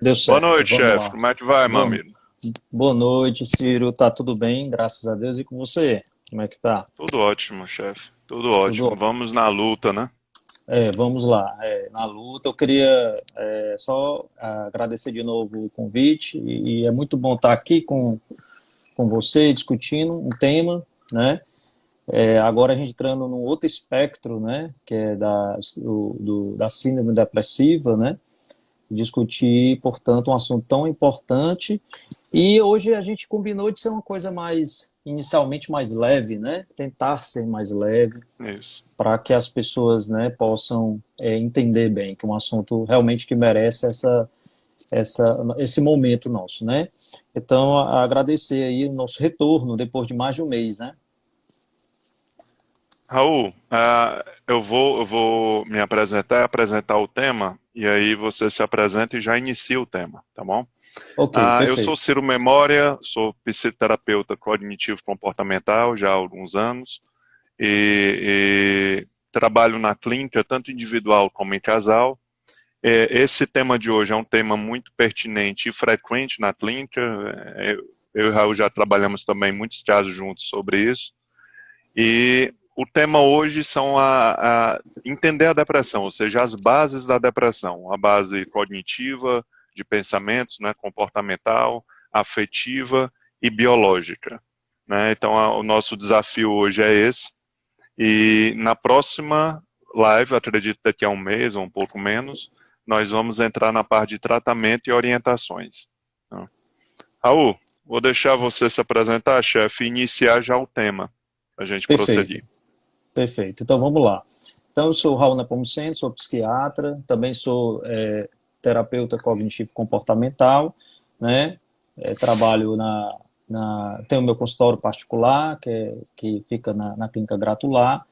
Deu Boa certo, noite, vamos chefe. lá. Como é que vai, meu Boa, amigo? boa noite, Ciro. Tá tudo bem, graças a Deus. E com você? Como é que tá? Tudo ótimo, chefe. Tudo Tudo ótimo. ótimo. Vamos na luta, né? Vamos lá. Na luta, eu queria só agradecer de novo o convite e é muito bom estar aqui com você discutindo um tema, né? Agora a gente entrando num outro espectro, né? Que é da síndrome depressiva, né? Discutir, portanto, um assunto tão importante. E hoje a gente combinou de ser uma coisa mais, inicialmente mais leve, né? Tentar ser mais leve, Isso. para que as pessoas, né, possam entender bem que é um assunto realmente que merece esse momento nosso, né? Então, agradecer aí o nosso retorno depois de mais de um mês, né? Raul, eu vou me apresentar, apresentar o tema, e aí você se apresenta e já inicia o tema, tá bom? Ok, Eu sou perfeito. Ciro Memória, sou psicoterapeuta cognitivo comportamental já há alguns anos e trabalho na clínica, tanto individual como em casal. Esse tema de hoje é um tema muito pertinente e frequente na clínica. Eu e o Raul já trabalhamos também muitos casos juntos sobre isso. E o tema hoje são entender a depressão, ou seja, as bases da depressão, a base cognitiva, de pensamentos, né, comportamental, afetiva e biológica. Né? Então, o nosso desafio hoje é esse. E na próxima live, acredito daqui a um mês ou um pouco menos, nós vamos entrar na parte de tratamento e orientações. Tá? Raul, vou deixar você se apresentar, chefe, e iniciar já o tema, para a gente Perfeito, prosseguir. perfeito. Então, vamos lá. Então, eu sou Raul Nepomuceno, sou psiquiatra, também sou terapeuta cognitivo comportamental, né? Trabalho tenho meu consultório particular, que fica na Clínica Gratular,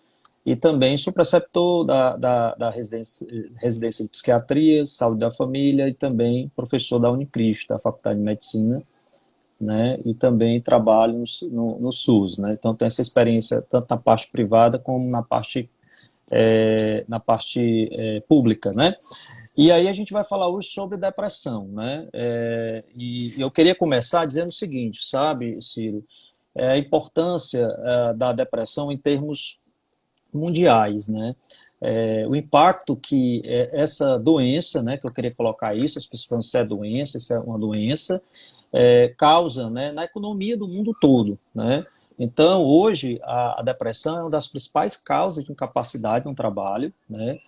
e também sou preceptor da residência de psiquiatria, saúde da família, e também professor da Unicristo, da Faculdade de Medicina, né? E também trabalho no SUS, né? Então, tenho essa experiência tanto na parte privada como na parte pública, né? E aí a gente vai falar hoje sobre depressão, né? E eu queria começar dizendo o seguinte, sabe, Ciro? A importância da depressão em termos mundiais, né? O impacto que essa doença, né, que eu queria colocar isso, as pessoas falam se é doença, se é uma doença, causa, né, na economia do mundo todo, né? Então, hoje, a depressão é uma das principais causas de incapacidade no trabalho, né?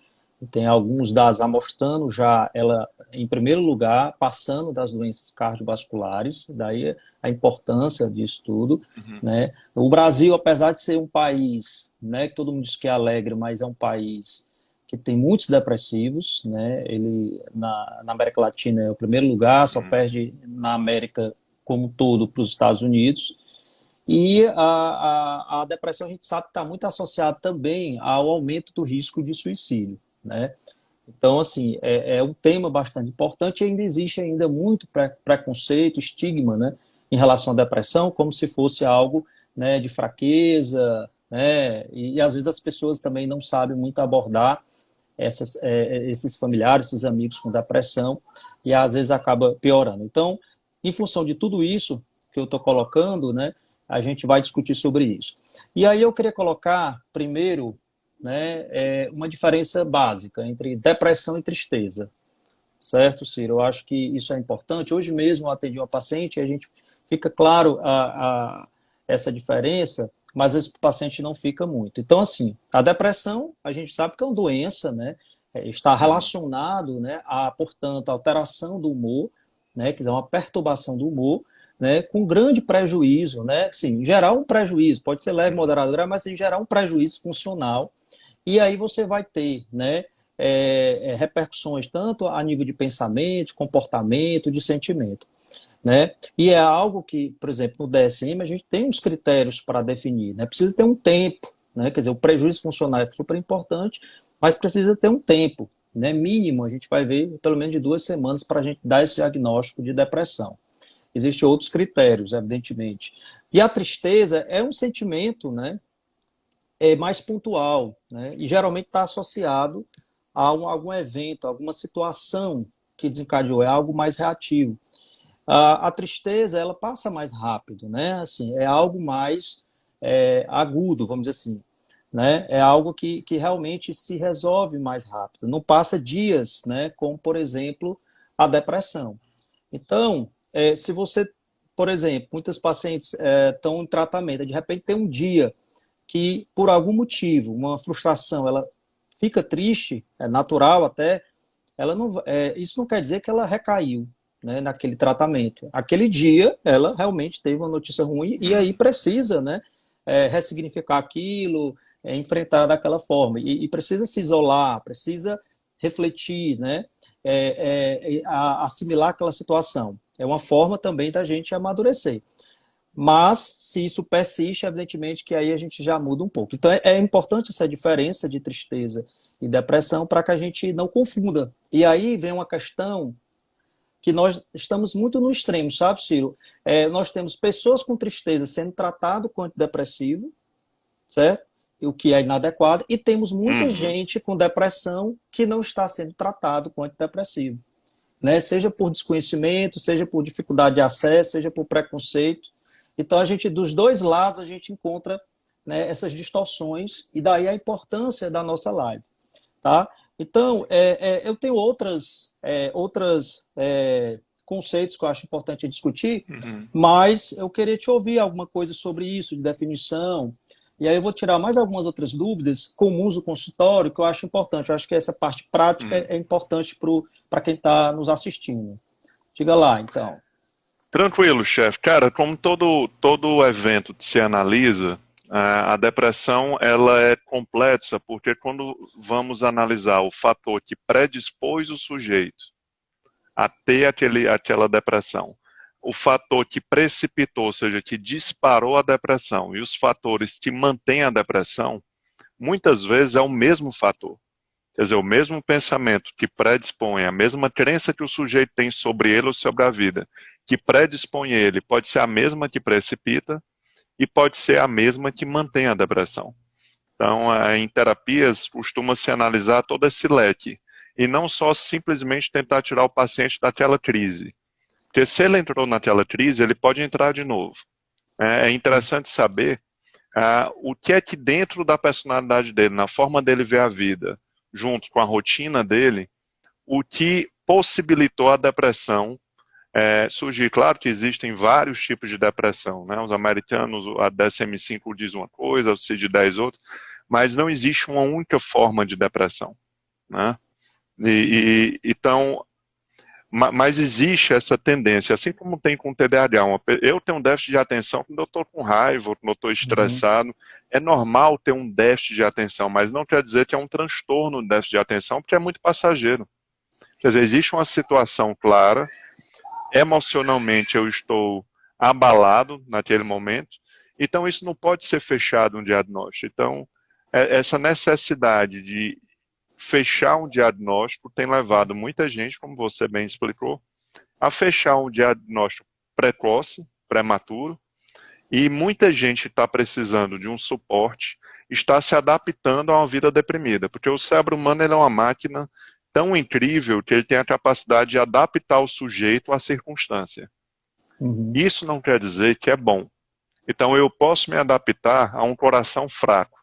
Tem alguns dados amostrando já ela, em primeiro lugar, passando das doenças cardiovasculares, daí a importância disso tudo, Uhum. né? O Brasil, apesar de ser um país, né, que todo mundo diz que é alegre, mas é um país que tem muitos depressivos, né? Ele na América Latina é o primeiro lugar, só Uhum. perde na América como um todo para os Estados Unidos. E a depressão a gente sabe que está muito associada também ao aumento do risco de suicídio, né? Então, assim, é um tema bastante importante e ainda existe ainda muito preconceito, estigma, né, em relação à depressão, como se fosse algo, né, de fraqueza, né, e às vezes as pessoas também não sabem muito abordar esses familiares, esses amigos com depressão, e às vezes acaba piorando. Então, em função de tudo isso que eu estou colocando, né, a gente vai discutir sobre isso. E aí eu queria colocar, primeiro, né, uma diferença básica entre depressão e tristeza, certo, Ciro? Eu acho que isso é importante. Hoje mesmo eu atendi uma paciente e a gente fica claro essa diferença, mas às vezes o paciente não fica muito. Então, assim, a depressão, a gente sabe que é uma doença, né? Está Uhum. relacionado, né, portanto, a alteração do humor, né, quer dizer, uma perturbação do humor, né, com grande prejuízo, né, assim, em geral um prejuízo, pode ser leve, Uhum. moderado, grave, mas em geral um prejuízo funcional, e aí você vai ter, né, repercussões tanto a nível de pensamento, comportamento, de sentimento, né? E é algo que, por exemplo, no DSM a gente tem uns critérios para definir, né? Precisa ter um tempo, né? Quer dizer, o prejuízo funcional é super importante, mas precisa ter um tempo, né? Mínimo, a gente vai ver pelo menos de 2 semanas para a gente dar esse diagnóstico de depressão. Existem outros critérios, evidentemente. E a tristeza é um sentimento, né? Mais pontual, né? E geralmente está associado a algum evento, alguma situação que desencadeou, é algo mais reativo. A tristeza, ela passa mais rápido, né? Assim, é algo mais agudo, vamos dizer assim, né? É algo que realmente se resolve mais rápido. Não passa dias, né? Como, por exemplo, a depressão. Então, se você, por exemplo, muitos pacientes estão em tratamento, de repente tem um dia que, por algum motivo, uma frustração, ela fica triste, é natural até, ela não, isso não quer dizer que ela recaiu, né, naquele tratamento. Aquele dia, ela realmente teve uma notícia ruim e aí precisa, né, ressignificar aquilo, enfrentar daquela forma. E precisa se isolar, precisa refletir, né, assimilar aquela situação. É uma forma também da gente amadurecer. Mas, se isso persiste, evidentemente que aí a gente já muda um pouco. Então, é importante essa diferença de tristeza e depressão para que a gente não confunda. E aí vem uma questão que nós estamos muito no extremo, sabe, Ciro? Nós temos pessoas com tristeza sendo tratado com antidepressivo, certo? O que é inadequado, e temos muita gente com depressão que não está sendo tratado com antidepressivo, né? Seja por desconhecimento, seja por dificuldade de acesso, seja por preconceito. Então, a gente, dos dois lados, a gente encontra, né, essas distorções, e daí a importância da nossa live, tá? Então, eu tenho outros conceitos que eu acho importante discutir, mas eu queria te ouvir alguma coisa sobre isso, de definição, e aí eu vou tirar mais algumas outras dúvidas comuns do consultório, que eu acho importante. Eu acho que essa parte prática é importante para quem está nos assistindo. Diga lá, então. Tranquilo, chefe. Cara, como todo evento que se analisa, a depressão ela é complexa, porque quando vamos analisar o fator que predispôs o sujeito a ter aquela depressão, o fator que precipitou, ou seja, que disparou a depressão, e os fatores que mantêm a depressão, muitas vezes é o mesmo fator. Quer dizer, o mesmo pensamento que predispõe, a mesma crença que o sujeito tem sobre ele ou sobre a vida, que predispõe ele, pode ser a mesma que precipita e pode ser a mesma que mantém a depressão. Então, em terapias, costuma-se analisar todo esse leque e não só simplesmente tentar tirar o paciente daquela crise. Porque se ele entrou naquela crise, ele pode entrar de novo. É interessante saber o que é que dentro da personalidade dele, na forma dele ver a vida, junto com a rotina dele, o que possibilitou a depressão surgir. Claro que existem vários tipos de depressão, né? Os americanos, a DSM-5 diz uma coisa, o CID-10 outra, mas não existe uma única forma de depressão, né? Então, mas existe essa tendência, assim como tem com o TDAH. Eu tenho um déficit de atenção quando eu estou com raiva, quando eu estou estressado. É normal ter um déficit de atenção, mas não quer dizer que é um transtorno de déficit de atenção, porque é muito passageiro. Quer dizer, existe uma situação clara, emocionalmente eu estou abalado naquele momento, então isso não pode ser fechado um diagnóstico. Então, essa necessidade de fechar um diagnóstico tem levado muita gente, como você bem explicou, a fechar um diagnóstico precoce, prematuro, e muita gente está precisando de um suporte, está se adaptando a uma vida deprimida, porque o cérebro humano ele é uma máquina tão incrível que ele tem a capacidade de adaptar o sujeito à circunstância. Isso não quer dizer que é bom. Então eu posso me adaptar a um coração fraco.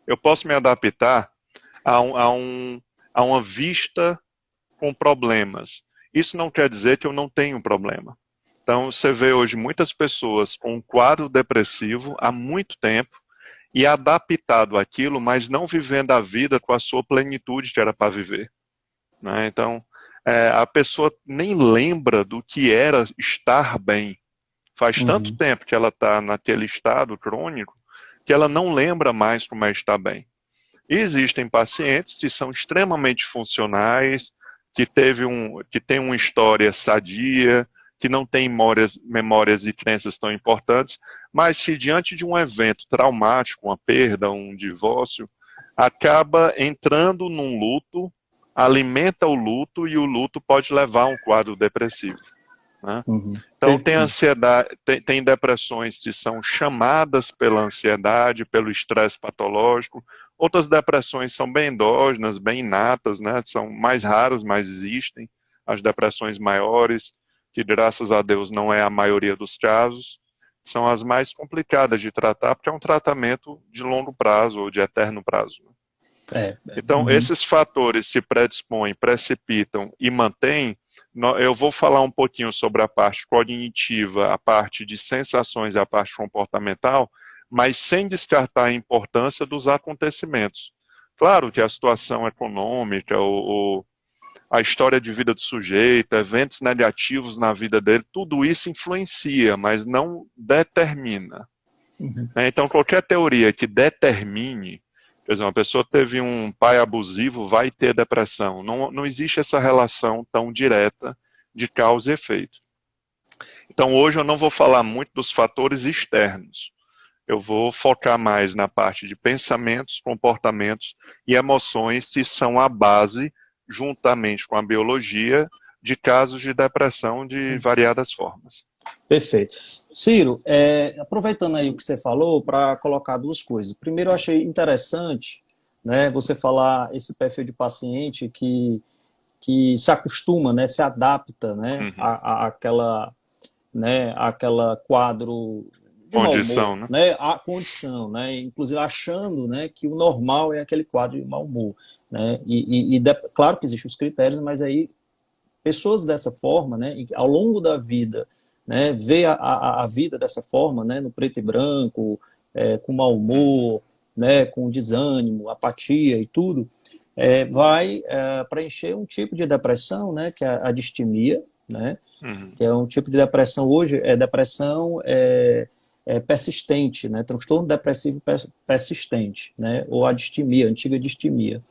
Eu posso me adaptar a uma vista com problemas. Isso não quer dizer que eu não tenho problema. Então, você vê hoje muitas pessoas com um quadro depressivo há muito tempo e adaptado àquilo, mas não vivendo a vida com a sua plenitude que era para viver, né? Então, a pessoa nem lembra do que era estar bem. Faz tanto tempo que ela está naquele estado crônico que ela não lembra mais como é estar bem. E existem pacientes que são extremamente funcionais, que têm uma história sadia, que não têm memórias e crenças tão importantes, mas que diante de um evento traumático, uma perda, um divórcio, acaba entrando num luto, alimenta o luto e o luto pode levar a um quadro depressivo, né? Então tem ansiedade, tem depressões que são chamadas pela ansiedade, pelo estresse patológico. Outras depressões são bem endógenas, bem inatas, né? São mais raras, mas existem. as depressões maiores, que graças a Deus não é a maioria dos casos, são as mais complicadas de tratar, porque é um tratamento de longo prazo ou de eterno prazo. Então, esses fatores se predispõem, precipitam e mantêm. Eu vou falar um pouquinho sobre a parte cognitiva, a parte de sensações e a parte comportamental, mas sem descartar a importância dos acontecimentos. Claro que a situação econômica, a história de vida do sujeito, eventos negativos na vida dele, tudo isso influencia, mas não determina. Então, qualquer teoria que determine, por exemplo, uma pessoa teve um pai abusivo, vai ter depressão. Não existe essa relação tão direta de causa e efeito. Então, hoje eu não vou falar muito dos fatores externos. Eu vou focar mais na parte de pensamentos, comportamentos e emoções que são a base, juntamente com a biologia, de casos de depressão de variadas formas. Perfeito. Ciro, aproveitando aí o que você falou, para colocar duas coisas. Primeiro, eu achei interessante, né, você falar esse perfil de paciente que se acostuma, né, se adapta, né, àquela quadro de condição, mau humor, né? A condição, né? Inclusive achando, né, que o normal é aquele quadro de mau humor, né? Claro que existem os critérios, mas aí pessoas dessa forma, né, ao longo da vida, né, vê a vida dessa forma, né, no preto e branco, com mau humor, né, com desânimo, apatia e tudo, vai preencher um tipo de depressão, né, que é a distimia, né, que é um tipo de depressão hoje, depressão persistente, né, transtorno depressivo persistente, né, ou a distimia, a antiga distimia,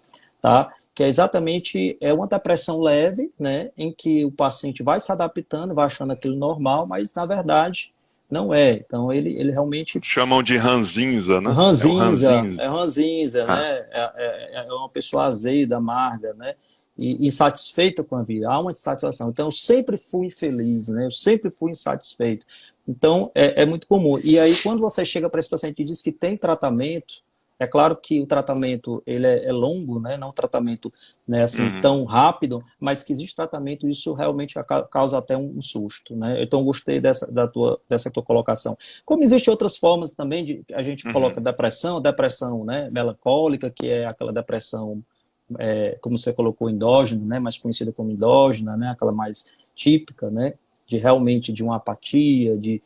tá? Que é exatamente uma depressão leve, né, em que o paciente vai se adaptando, vai achando aquilo normal, mas na verdade não é. Então ele realmente... Chamam de ranzinza, né? Ranzinza, ranzinza, né? É uma pessoa azeda, amarga, né? E insatisfeita com a vida. Há uma insatisfação. Então eu sempre fui infeliz, né? Eu sempre fui insatisfeito. Então é muito comum. E aí quando você chega para esse paciente e diz que tem tratamento, é claro que o tratamento ele é longo, né? Não um tratamento, né, assim, tão rápido, mas que existe tratamento, isso realmente causa até um susto, né? Então gostei dessa tua colocação. Como existem outras formas também de a gente coloca depressão, né, melancólica, que é aquela depressão, como você colocou, endógena, né, mais conhecida como endógena, né, aquela mais típica, né, de realmente de uma apatia, de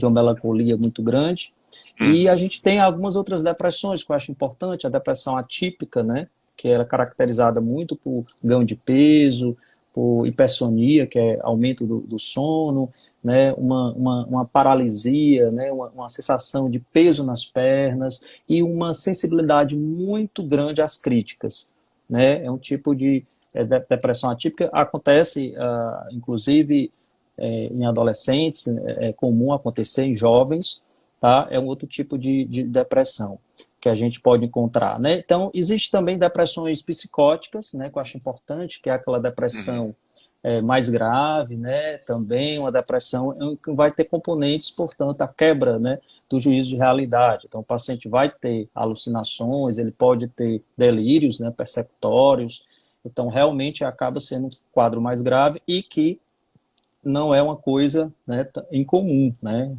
uma melancolia muito grande. E a gente tem algumas outras depressões que eu acho importante, a depressão atípica, né, que era caracterizada muito por ganho de peso, por hipersonia, que é aumento do sono, né, uma paralisia, né, uma sensação de peso nas pernas e uma sensibilidade muito grande às críticas, né, é um tipo de depressão atípica, acontece, inclusive, em adolescentes, é comum acontecer em jovens, tá? É um outro tipo de depressão que a gente pode encontrar, né? Então, existe também depressões psicóticas, né, que eu acho importante, que é aquela depressão mais grave, né? Também uma depressão que vai ter componentes, portanto, a quebra, né, do juízo de realidade. Então, o paciente vai ter alucinações, ele pode ter delírios, né, persecutórios. Então, realmente acaba sendo um quadro mais grave e que não é uma coisa, né, incomum, né?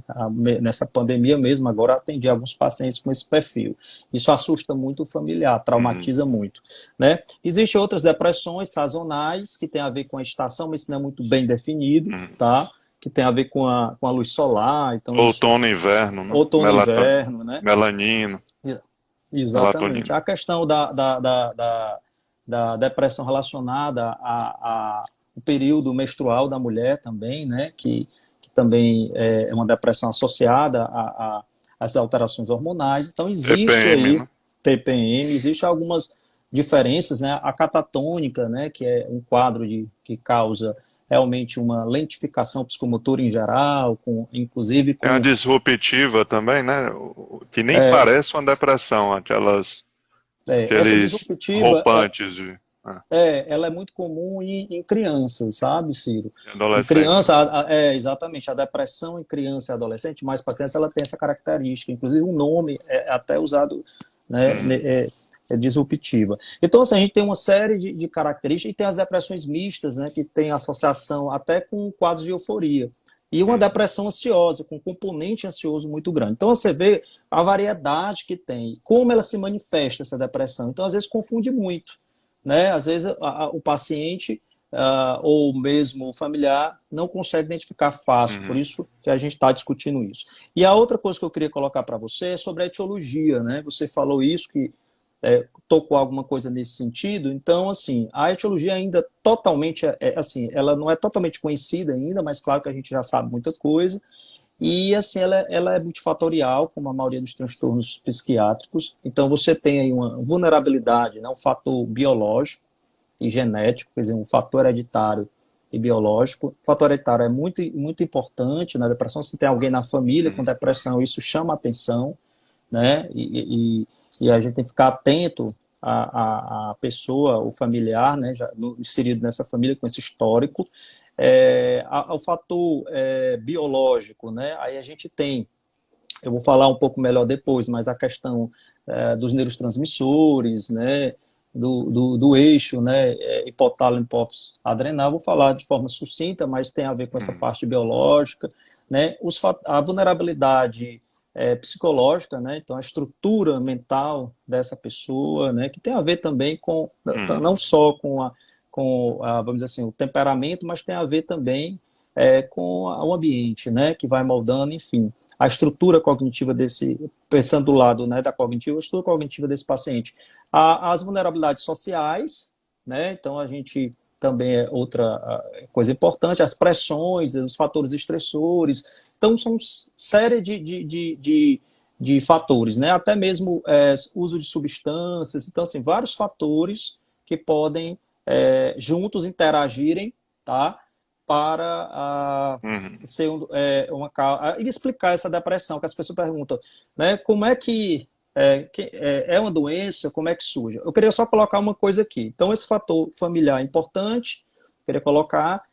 Nessa pandemia mesmo, agora atendi alguns pacientes com esse perfil. Isso assusta muito o familiar, traumatiza muito, né? Existem outras depressões sazonais que tem a ver com a estação, mas isso não é muito bem definido, tá? Que tem a ver com a luz solar. Então outono e inverno, né? Outono e inverno, né? Melanina. Exatamente. Melatonina. A questão da depressão relacionada o período menstrual da mulher também, né, que também é uma depressão associada às alterações hormonais. Então, existe TPM, aí, né? TPM, existe algumas diferenças, né, a catatônica, né, que é um quadro que causa realmente uma lentificação psicomotora em geral, inclusive com... É a disruptiva também, né, que nem parece uma depressão, essa aqueles disruptiva... roupantes ela é muito comum em crianças, sabe, Ciro? Em adolescentes. criança, exatamente, a depressão em criança e adolescente, mais para criança, ela tem essa característica. Inclusive, o nome é até usado, né, disruptiva. Então, assim, a gente tem uma série de características e tem as depressões mistas, né, que tem associação até com quadros de euforia. E uma depressão ansiosa, com componente ansioso muito grande. Então, você vê a variedade que tem, como ela se manifesta, essa depressão. Então, às vezes, confunde muito, né? Às vezes, o paciente ou mesmo o familiar não consegue identificar fácil, por isso que a gente está discutindo isso. E a outra coisa que eu queria colocar para você é sobre a etiologia, né? Você falou isso, que tocou alguma coisa nesse sentido. Então, assim, a etiologia ainda totalmente, assim, ela não é totalmente conhecida ainda, mas claro que a gente já sabe muita coisa. E, assim, ela é multifatorial, como a maioria dos transtornos psiquiátricos. Então, você tem aí uma vulnerabilidade, né, um fator biológico e genético, quer dizer, um fator hereditário e biológico. O fator hereditário é muito, muito importante na depressão. Se tem alguém na família com depressão, isso chama atenção, né? E a gente tem que ficar atento à pessoa, o familiar, né, já inserido nessa família com esse histórico, ao fator biológico, né? Aí a gente tem, eu vou falar um pouco melhor depois, mas a questão dos neurotransmissores, né, do eixo, né, hipotálamo, hipófise adrenal, vou falar de forma sucinta, mas tem a ver com essa parte biológica, né, a vulnerabilidade psicológica, né? Então a estrutura mental dessa pessoa, né? Que tem a ver também com não só vamos dizer assim, o temperamento, mas tem a ver também com o ambiente, né? Que vai moldando, enfim, a estrutura cognitiva pensando do lado, né, da cognitiva, a estrutura cognitiva desse paciente. As vulnerabilidades sociais, né? Então a gente também é outra coisa importante, as pressões, os fatores estressores. Então, são série de fatores, né? Até mesmo uso de substâncias. Então, assim, vários fatores que podem juntos interagirem, tá? Para ser uma causa. E explicar essa depressão, que as pessoas perguntam, né? Como é que é uma doença, como é que surge? Eu queria só colocar uma coisa aqui. Então, esse fator familiar é importante, eu queria colocar.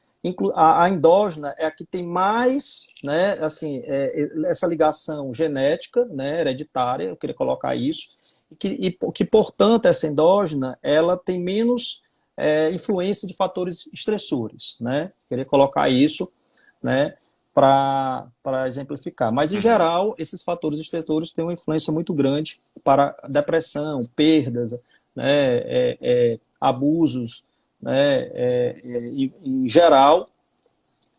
A endógena é a que tem mais, né, assim, essa ligação genética, né, hereditária, eu queria colocar isso, que, portanto, essa endógena, ela tem menos influência de fatores estressores, né, eu queria colocar isso, né, para exemplificar. Mas, em geral, esses fatores estressores têm uma influência muito grande para depressão, perdas, né, abusos, né, em geral,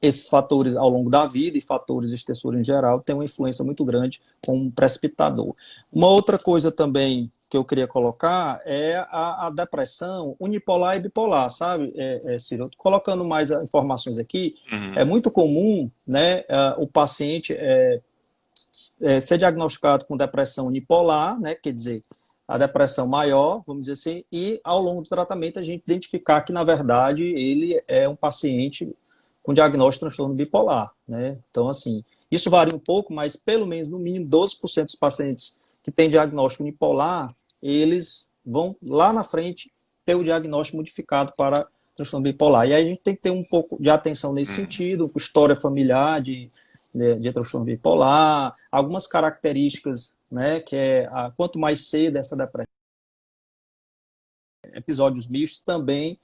esses fatores ao longo da vida e fatores estressores em geral têm uma influência muito grande como um precipitador. Uma outra coisa também que eu queria colocar é a depressão unipolar e bipolar, sabe, Ciro? Colocando mais informações aqui, é muito comum, né, o paciente ser diagnosticado com depressão unipolar, né, quer dizer, a depressão maior, vamos dizer assim, e ao longo do tratamento a gente identificar que, na verdade, ele é um paciente com diagnóstico de transtorno bipolar, né? Então, assim, isso varia um pouco, mas pelo menos, no mínimo, 12% dos pacientes que têm diagnóstico unipolar, eles vão lá na frente ter o diagnóstico modificado para transtorno bipolar. E aí a gente tem que ter um pouco de atenção nesse sentido, história familiar de transtorno bipolar, algumas características, né, que quanto mais cedo essa depressão, episódios mistos também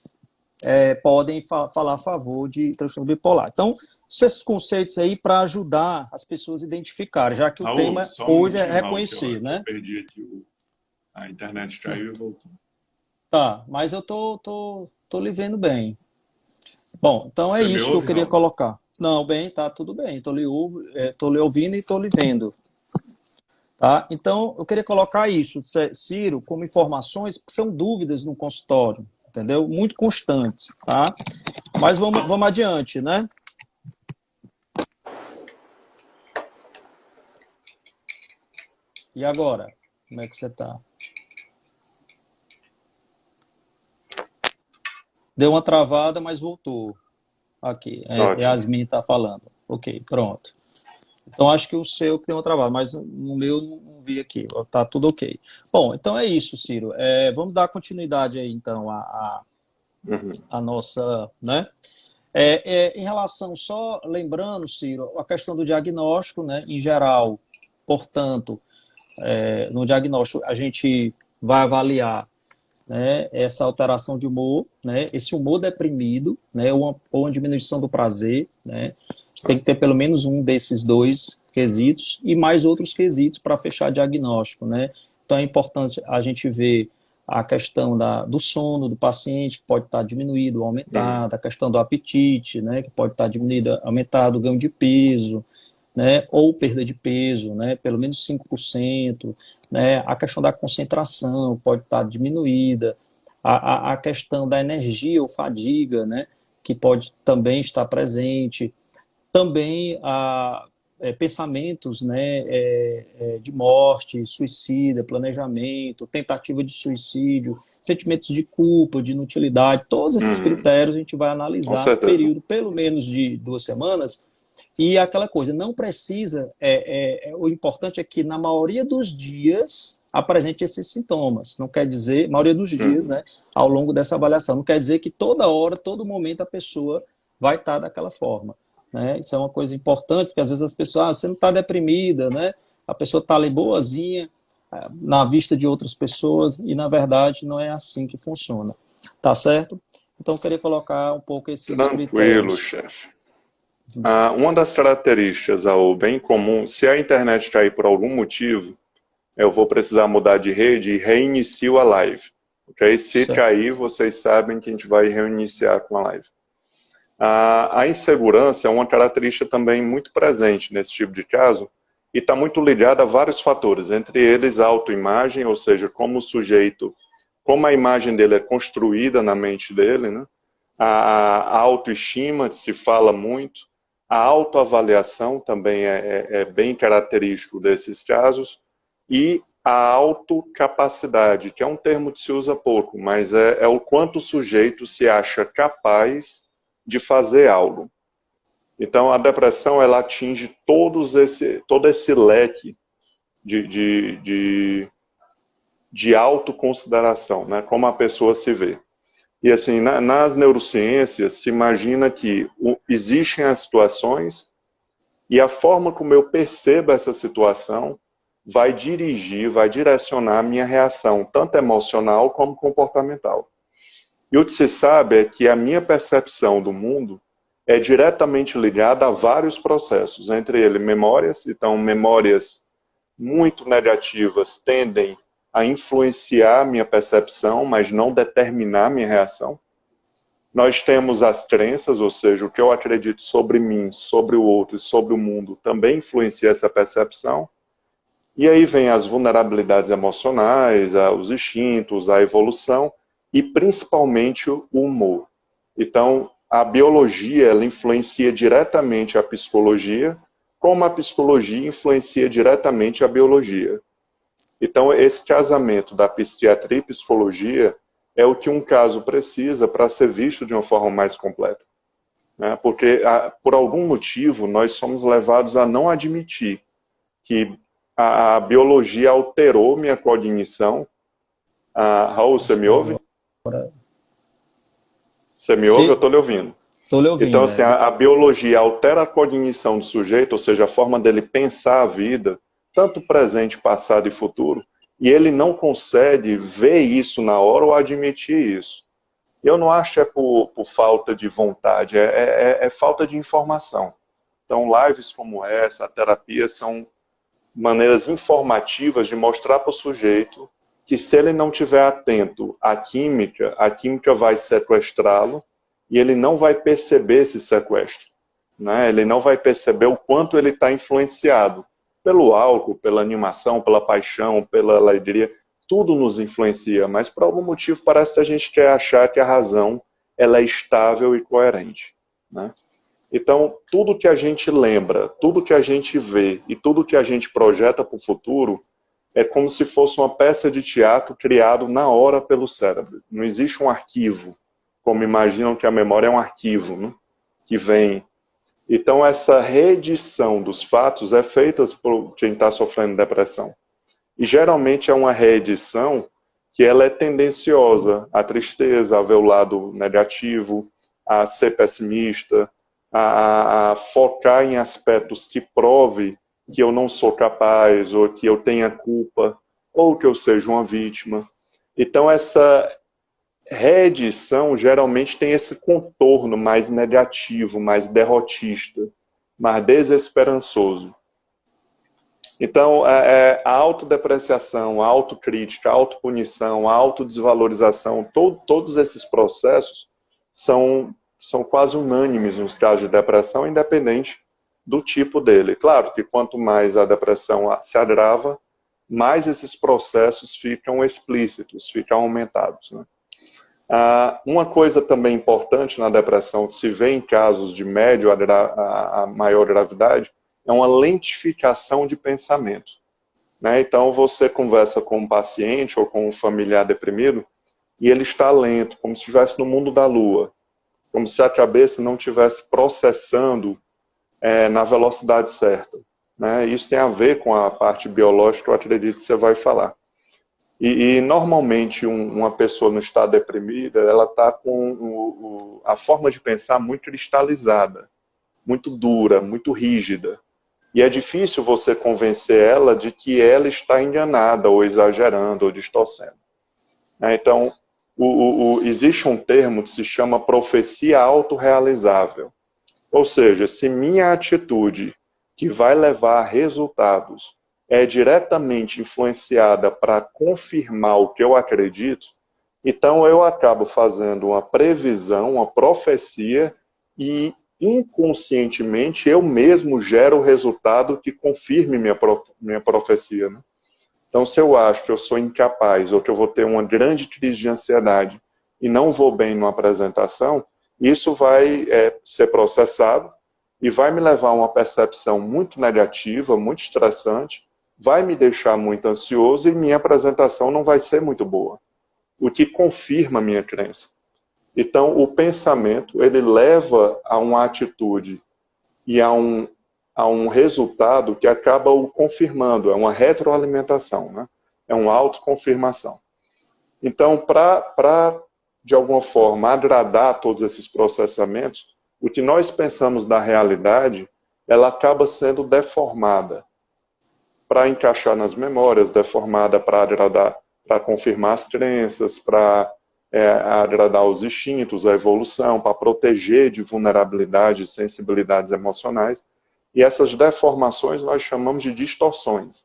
podem falar a favor de transtorno bipolar. Então, esses conceitos aí para ajudar as pessoas a identificarem, já que o tema hoje é reconhecer, né? Eu perdi aqui a internet caiu e voltou. Tá, mas eu tô lhe vendo bem. Bom, então é isso que eu queria colocar. Não, bem, tá tudo bem. Tô lhe ouvindo e tô lhe vendo. Tá? Então, eu queria colocar isso, Ciro, como informações que são dúvidas no consultório, entendeu? Muito constantes, tá? Mas vamos adiante, né? E agora? Como é que você tá? Deu uma travada, mas voltou. Aqui, Yasmin tá falando. Ok, pronto. Então, acho que o seu que deu uma travada, mas no meu não vi aqui. Tá tudo ok. Bom, então é isso, Ciro. Vamos dar continuidade aí, então, a nossa, né? Em relação, só lembrando, Ciro, a questão do diagnóstico, né? Em geral, portanto, no diagnóstico, a gente vai avaliar, né, essa alteração de humor, né, esse humor deprimido, né, ou uma diminuição do prazer, né, tem que ter pelo menos um desses dois quesitos e mais outros quesitos para fechar diagnóstico, né. Então é importante a gente ver a questão do sono do paciente, que pode estar diminuído ou aumentado, a questão do apetite, né, que pode estar diminuído, aumentado, o ganho de peso, né, ou perda de peso, né, pelo menos 5%, né, a questão da concentração pode estar diminuída, a questão da energia ou fadiga, né, que pode também estar presente, também pensamentos, né, de morte, suicida, planejamento, tentativa de suicídio, sentimentos de culpa, de inutilidade, todos esses Uhum. critérios a gente vai Com analisar certeza. período pelo menos de 2 semanas e aquela coisa, não precisa, o importante é que na maioria dos dias apresente esses sintomas. Não quer dizer, maioria dos dias, Uhum. né, ao longo dessa avaliação, não quer dizer que toda hora, todo momento a pessoa vai estar daquela forma. Né? Isso é uma coisa importante, porque às vezes as pessoas, você não está deprimida, né? A pessoa está ali boazinha, na vista de outras pessoas, e na verdade não é assim que funciona. Tá certo? Então eu queria colocar um pouco esses Tranquilo, critérios. chefe. Uma das características, ao bem comum, se a internet cair por algum motivo, eu vou precisar mudar de rede e reinicio a live. Ok? Se Certo. cair, vocês sabem que a gente vai reiniciar com a live. A insegurança é uma característica também muito presente nesse tipo de caso e está muito ligada a vários fatores, entre eles a autoimagem, ou seja, como o sujeito, como a imagem dele é construída na mente dele, né? A autoestima, se fala muito, a autoavaliação também é bem característico desses casos, e a autocapacidade, que é um termo que se usa pouco, mas é o quanto o sujeito se acha capaz de fazer algo. Então, a depressão, ela atinge todo esse leque de autoconsideração, né? Como a pessoa se vê. E assim, nas neurociências, se imagina que existem as situações e a forma como eu percebo essa situação vai dirigir, vai direcionar a minha reação, tanto emocional como comportamental. E o que se sabe é que a minha percepção do mundo é diretamente ligada a vários processos, entre eles memórias. Então, memórias muito negativas tendem a influenciar a minha percepção, mas não determinar a minha reação. Nós temos as crenças, ou seja, o que eu acredito sobre mim, sobre o outro e sobre o mundo também influencia essa percepção. E aí vem as vulnerabilidades emocionais, os instintos, a evolução e principalmente o humor. Então, a biologia, ela influencia diretamente a psicologia, como a psicologia influencia diretamente a biologia. Então, esse casamento da psiquiatria e psicologia é o que um caso precisa para ser visto de uma forma mais completa. Né? Porque, por algum motivo, nós somos levados a não admitir que a biologia alterou minha cognição. Raul, você me ouve? Você me ouve? Eu Se estou lhe ouvindo. estou lhe Então, ouvindo, assim, a biologia altera a cognição do sujeito, ou seja, a forma dele pensar a vida, tanto presente, passado e futuro, e ele não consegue ver isso na hora ou admitir isso. Eu não acho que é por falta de vontade, é falta de informação. Então, lives como essa, a terapia, são maneiras informativas de mostrar para o sujeito que se ele não estiver atento à química, a química vai sequestrá-lo e ele não vai perceber esse sequestro. Né? Ele não vai perceber o quanto ele está influenciado pelo álcool, pela animação, pela paixão, pela alegria. Tudo nos influencia, mas por algum motivo parece que a gente quer achar que a razão ela é estável e coerente. Né? Então, tudo que a gente lembra, tudo que a gente vê e tudo que a gente projeta para o futuro é como se fosse uma peça de teatro criado na hora pelo cérebro. Não existe um arquivo, como imaginam que a memória é um arquivo, né, que vem. Então, essa reedição dos fatos é feita por quem está sofrendo depressão. E geralmente é uma reedição que ela é tendenciosa à tristeza, a ver o lado negativo, a ser pessimista, a focar em aspectos que prove que eu não sou capaz, ou que eu tenha culpa, ou que eu seja uma vítima. Então, essa reedição geralmente tem esse contorno mais negativo, mais derrotista, mais desesperançoso. Então, a autodepreciação, a autocrítica, a autopunição, a autodesvalorização, todos esses processos são quase unânimes nos casos de depressão, independente do tipo dele. Claro que quanto mais a depressão se agrava, mais esses processos ficam explícitos, ficam aumentados, né? Uma coisa também importante na depressão, que se vê em casos de médio a maior gravidade, é uma lentificação de pensamento, né? Então, você conversa com um paciente ou com um familiar deprimido e ele está lento, como se estivesse no mundo da lua, como se a cabeça não estivesse processando na velocidade certa, né? Isso tem a ver com a parte biológica, eu acredito que você vai falar. E normalmente uma pessoa no estado deprimida, ela está com a forma de pensar muito cristalizada, muito dura, muito rígida. E é difícil você convencer ela de que ela está enganada, ou exagerando, ou distorcendo. Então, existe um termo que se chama profecia autorrealizável. Ou seja, se minha atitude, que vai levar a resultados, é diretamente influenciada para confirmar o que eu acredito, então eu acabo fazendo uma previsão, uma profecia, e inconscientemente eu mesmo gero o resultado que confirme minha profecia, né? Então, se eu acho que eu sou incapaz ou que eu vou ter uma grande crise de ansiedade e não vou bem numa apresentação, isso vai ser processado e vai me levar a uma percepção muito negativa, muito estressante, vai me deixar muito ansioso e minha apresentação não vai ser muito boa, o que confirma a minha crença. Então, o pensamento, ele leva a uma atitude e a um resultado que acaba o confirmando, é uma retroalimentação, né? É uma autoconfirmação. Então, para, de alguma forma, agradar todos esses processamentos, o que nós pensamos da realidade, ela acaba sendo deformada para encaixar nas memórias, deformada para agradar, para confirmar as crenças, para agradar os instintos, a evolução, para proteger de vulnerabilidade e sensibilidades emocionais. E essas deformações nós chamamos de distorções.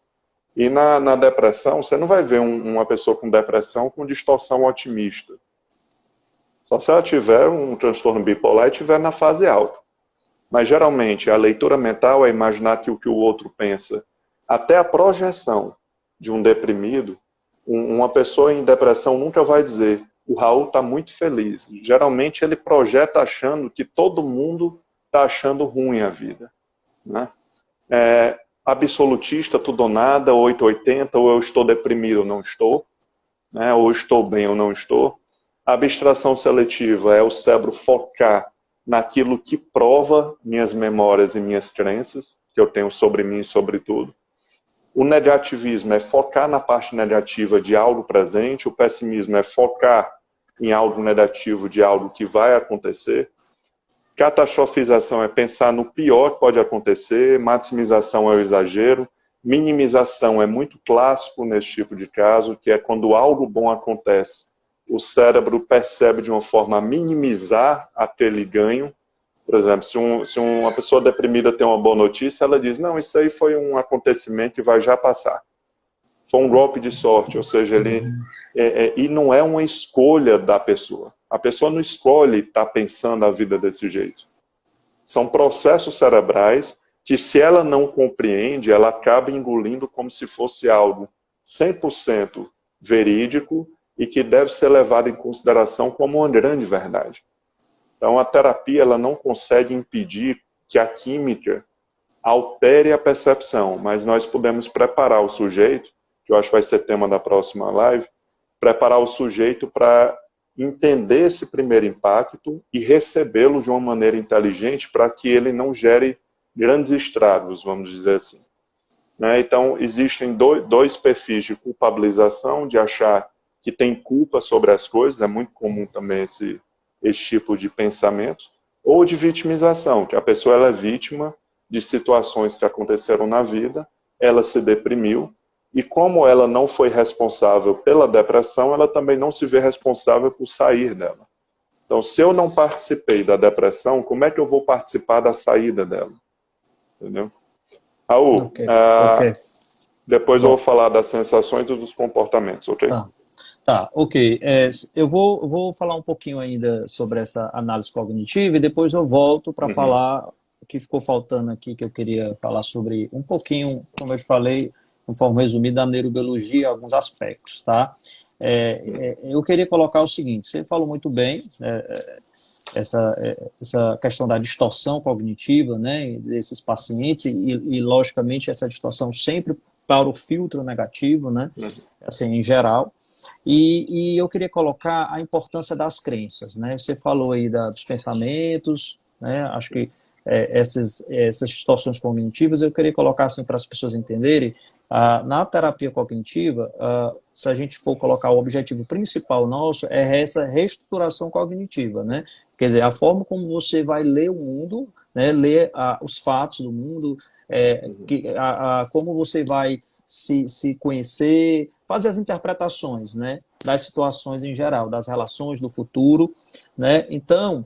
E na depressão, você não vai ver uma pessoa com depressão com distorção otimista. Só se ela tiver um transtorno bipolar e estiver na fase alta. Mas geralmente a leitura mental é imaginar que o outro pensa. Até a projeção de um deprimido, uma pessoa em depressão nunca vai dizer: o Raul está muito feliz. Geralmente ele projeta achando que todo mundo está achando ruim a vida, né? Absolutista, tudo ou nada, 880, ou eu estou deprimido ou não estou, né? Ou estou bem ou não estou. A abstração seletiva é o cérebro focar naquilo que prova minhas memórias e minhas crenças, que eu tenho sobre mim e sobre tudo. O negativismo é focar na parte negativa de algo presente, o pessimismo é focar em algo negativo de algo que vai acontecer. Catastrofização é pensar no pior que pode acontecer, maximização é o exagero, minimização é muito clássico nesse tipo de caso, que é quando algo bom acontece, o cérebro percebe de uma forma a minimizar aquele ganho. Por exemplo, se uma pessoa deprimida tem uma boa notícia, ela diz: não, isso aí foi um acontecimento que vai já passar. Foi um golpe de sorte, ou seja, e não é uma escolha da pessoa. A pessoa não escolhe estar pensando a vida desse jeito. São processos cerebrais que, se ela não compreende, ela acaba engolindo como se fosse algo 100% verídico e que deve ser levado em consideração como uma grande verdade. Então, a terapia ela não consegue impedir que a química altere a percepção, mas nós podemos preparar o sujeito, que eu acho que vai ser tema da próxima live, preparar o sujeito para entender esse primeiro impacto e recebê-lo de uma maneira inteligente para que ele não gere grandes estragos, vamos dizer assim. Né? Então, existem dois perfis de culpabilização, de achar que tem culpa sobre as coisas, é muito comum também esse tipo de pensamento, ou de vitimização, que a pessoa ela é vítima de situações que aconteceram na vida, ela se deprimiu, E como ela não foi responsável pela depressão, ela também não se vê responsável por sair dela. Então, se eu não participei da depressão, como é que eu vou participar da saída dela? Entendeu? Raul, Ok, ok. depois eu vou Bom, falar das sensações e dos comportamentos, ok? tá. Tá, ok. Eu vou falar um pouquinho ainda sobre essa análise cognitiva e depois eu volto para Uhum, falar o que ficou faltando aqui, que eu queria falar sobre um pouquinho, como eu te falei, de forma resumida, da neurobiologia, alguns aspectos, tá? uhum, Eu queria colocar o seguinte, você falou muito bem, essa questão da distorção cognitiva, né, desses pacientes logicamente, essa distorção sempre para o filtro negativo, né, uhum, assim, em geral. E eu queria colocar a importância das crenças, né? Você falou aí dos pensamentos, né? Acho que essas distorções cognitivas eu queria colocar assim para as pessoas entenderem. Na terapia cognitiva, se a gente for colocar o objetivo principal nosso é essa reestruturação cognitiva, né? Quer dizer, a forma como você vai ler o mundo, né? Ler os fatos do mundo, uhum, como você vai se conhecer, fazer as interpretações, né, das situações em geral, das relações do futuro, né? Então,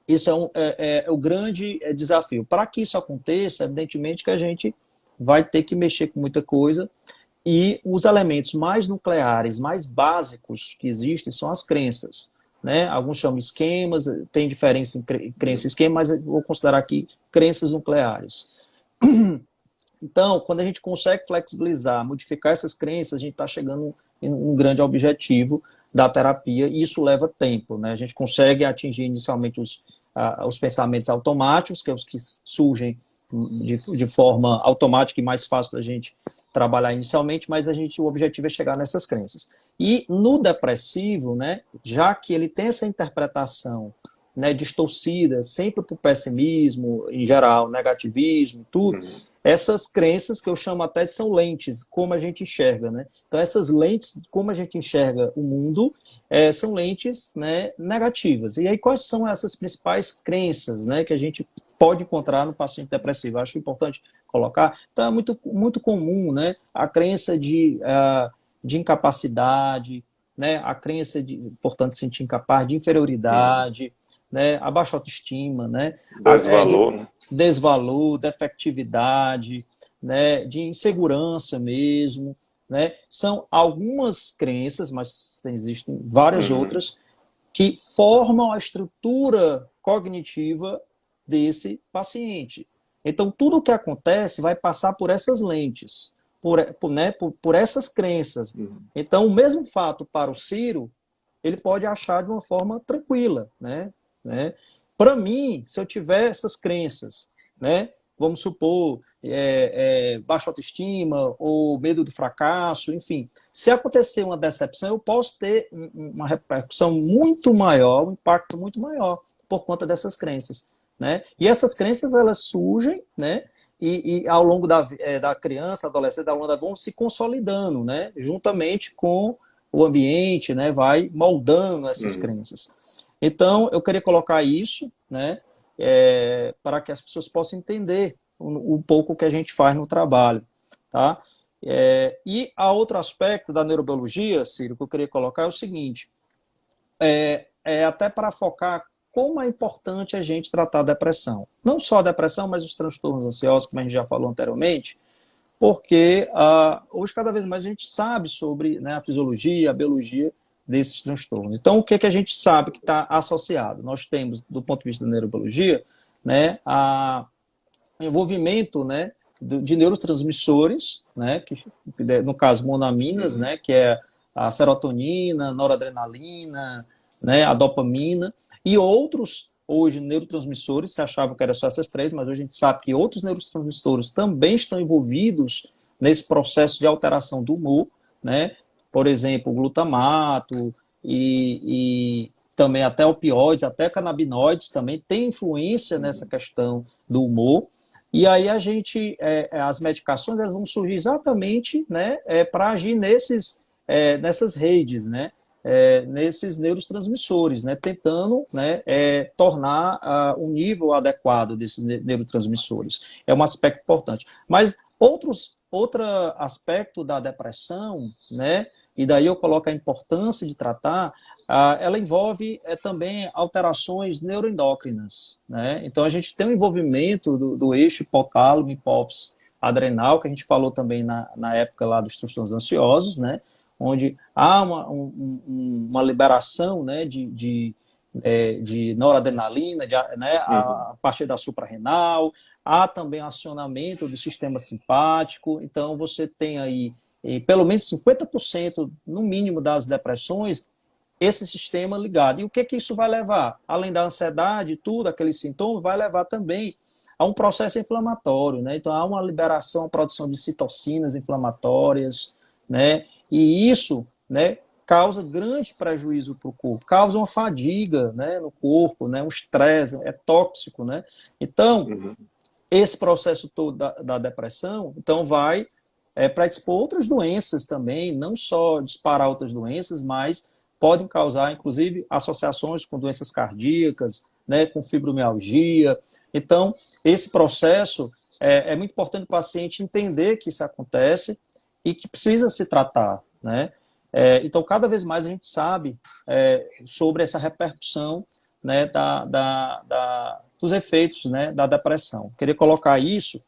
isso é o grande desafio. Para que isso aconteça, evidentemente que a gente vai ter que mexer com muita coisa e os elementos mais nucleares, mais básicos que existem são as crenças. Né? Alguns chamam esquemas, tem diferença em crença e esquema, mas eu vou considerar aqui crenças nucleares. Então, quando a gente consegue flexibilizar, modificar essas crenças, a gente está chegando em um grande objetivo da terapia e isso leva tempo. Né? A gente consegue atingir inicialmente os pensamentos automáticos, que é os que surgem de forma automática e mais fácil da gente trabalhar inicialmente, mas o objetivo é chegar nessas crenças. E no depressivo, né, já que ele tem essa interpretação, né, distorcida, sempre para o pessimismo em geral, negativismo, tudo, uhum, essas crenças que eu chamo até são lentes, como a gente enxerga, né? Então essas lentes, como a gente enxerga o mundo, são lentes, né, negativas. E aí quais são essas principais crenças, né, que a gente pode encontrar no paciente depressivo? Eu acho importante colocar. Então é muito comum, né, a crença de incapacidade, né, a crença de, portanto, se sentir incapaz, de uhum. inferioridade, né, a baixa autoestima, né, Desvalor, né? desvalor, defectividade, né, de insegurança mesmo, né? São algumas crenças, mas existem várias Uhum, outras que formam a estrutura cognitiva desse paciente. Então, tudo o que acontece vai passar por essas lentes, por essas crenças. uhum, Então, o mesmo fato para o Ciro, ele pode achar de uma forma tranquila, né? Para mim, se eu tiver essas crenças, né? Vamos supor, baixa autoestima ou medo do fracasso, enfim, se acontecer uma decepção, eu posso ter uma repercussão muito maior, um impacto muito maior por conta dessas crenças, né? E essas crenças elas surgem, né? E ao longo da criança, adolescente, ao longo da vida, vão se consolidando, né? Juntamente com o ambiente, né? Vai moldando essas uhum. crenças. Então, eu queria colocar isso, né? Para que as pessoas possam entender um pouco o que a gente faz no trabalho, tá? E a outro aspecto da neurobiologia, Ciro, que eu queria colocar é o seguinte, até para focar como é importante a gente tratar a depressão. Não só a depressão, mas os transtornos ansiosos, como a gente já falou anteriormente, porque hoje cada vez mais a gente sabe sobre, né, a fisiologia, a biologia desses transtornos. Então, o que, que a gente sabe que está associado? Nós temos, do ponto de vista da neurobiologia, né, envolvimento, né, de neurotransmissores, né, que no caso monaminas, Uhum, né, que é a serotonina, noradrenalina, né, a dopamina e outros hoje neurotransmissores, se achava que era só essas três, mas hoje a gente sabe que outros neurotransmissores também estão envolvidos nesse processo de alteração do humor, né? Por exemplo, o glutamato e também até opioides, até canabinoides também têm influência nessa uhum, questão do humor. E aí as medicações elas vão surgir exatamente, né, para agir nessas redes, né, nesses neurotransmissores, né, tentando, né, tornar o nível adequado desses neurotransmissores. É um aspecto importante. Mas outros outro aspecto da depressão, né, e daí eu coloco a importância de tratar, ela envolve também alterações neuroendócrinas, né? Então a gente tem um envolvimento do eixo hipotálamo, hipófise, adrenal, que a gente falou também na época lá dos transtornos ansiosos, né? Onde há uma liberação, né, de noradrenalina, né, a partir da suprarrenal, há também acionamento do sistema simpático, então você tem aí pelo menos 50% no mínimo das depressões, esse sistema ligado. E o que que isso vai levar? Além da ansiedade, tudo, aqueles sintomas, vai levar também a um processo inflamatório, né? Então há uma liberação, a produção de citocinas inflamatórias, né? E isso, né, causa grande prejuízo para o corpo, causa uma fadiga, né, no corpo, né, um estresse, é tóxico, né? Então, esse processo todo da depressão, então vai predispor outras doenças também, não só disparar outras doenças, mas podem causar, inclusive, associações com doenças cardíacas, né, com fibromialgia. Então, esse processo é muito importante o paciente entender que isso acontece e que precisa se tratar, né? Então, cada vez mais a gente sabe sobre essa repercussão, né, dos efeitos, né, da depressão. Queria colocar isso,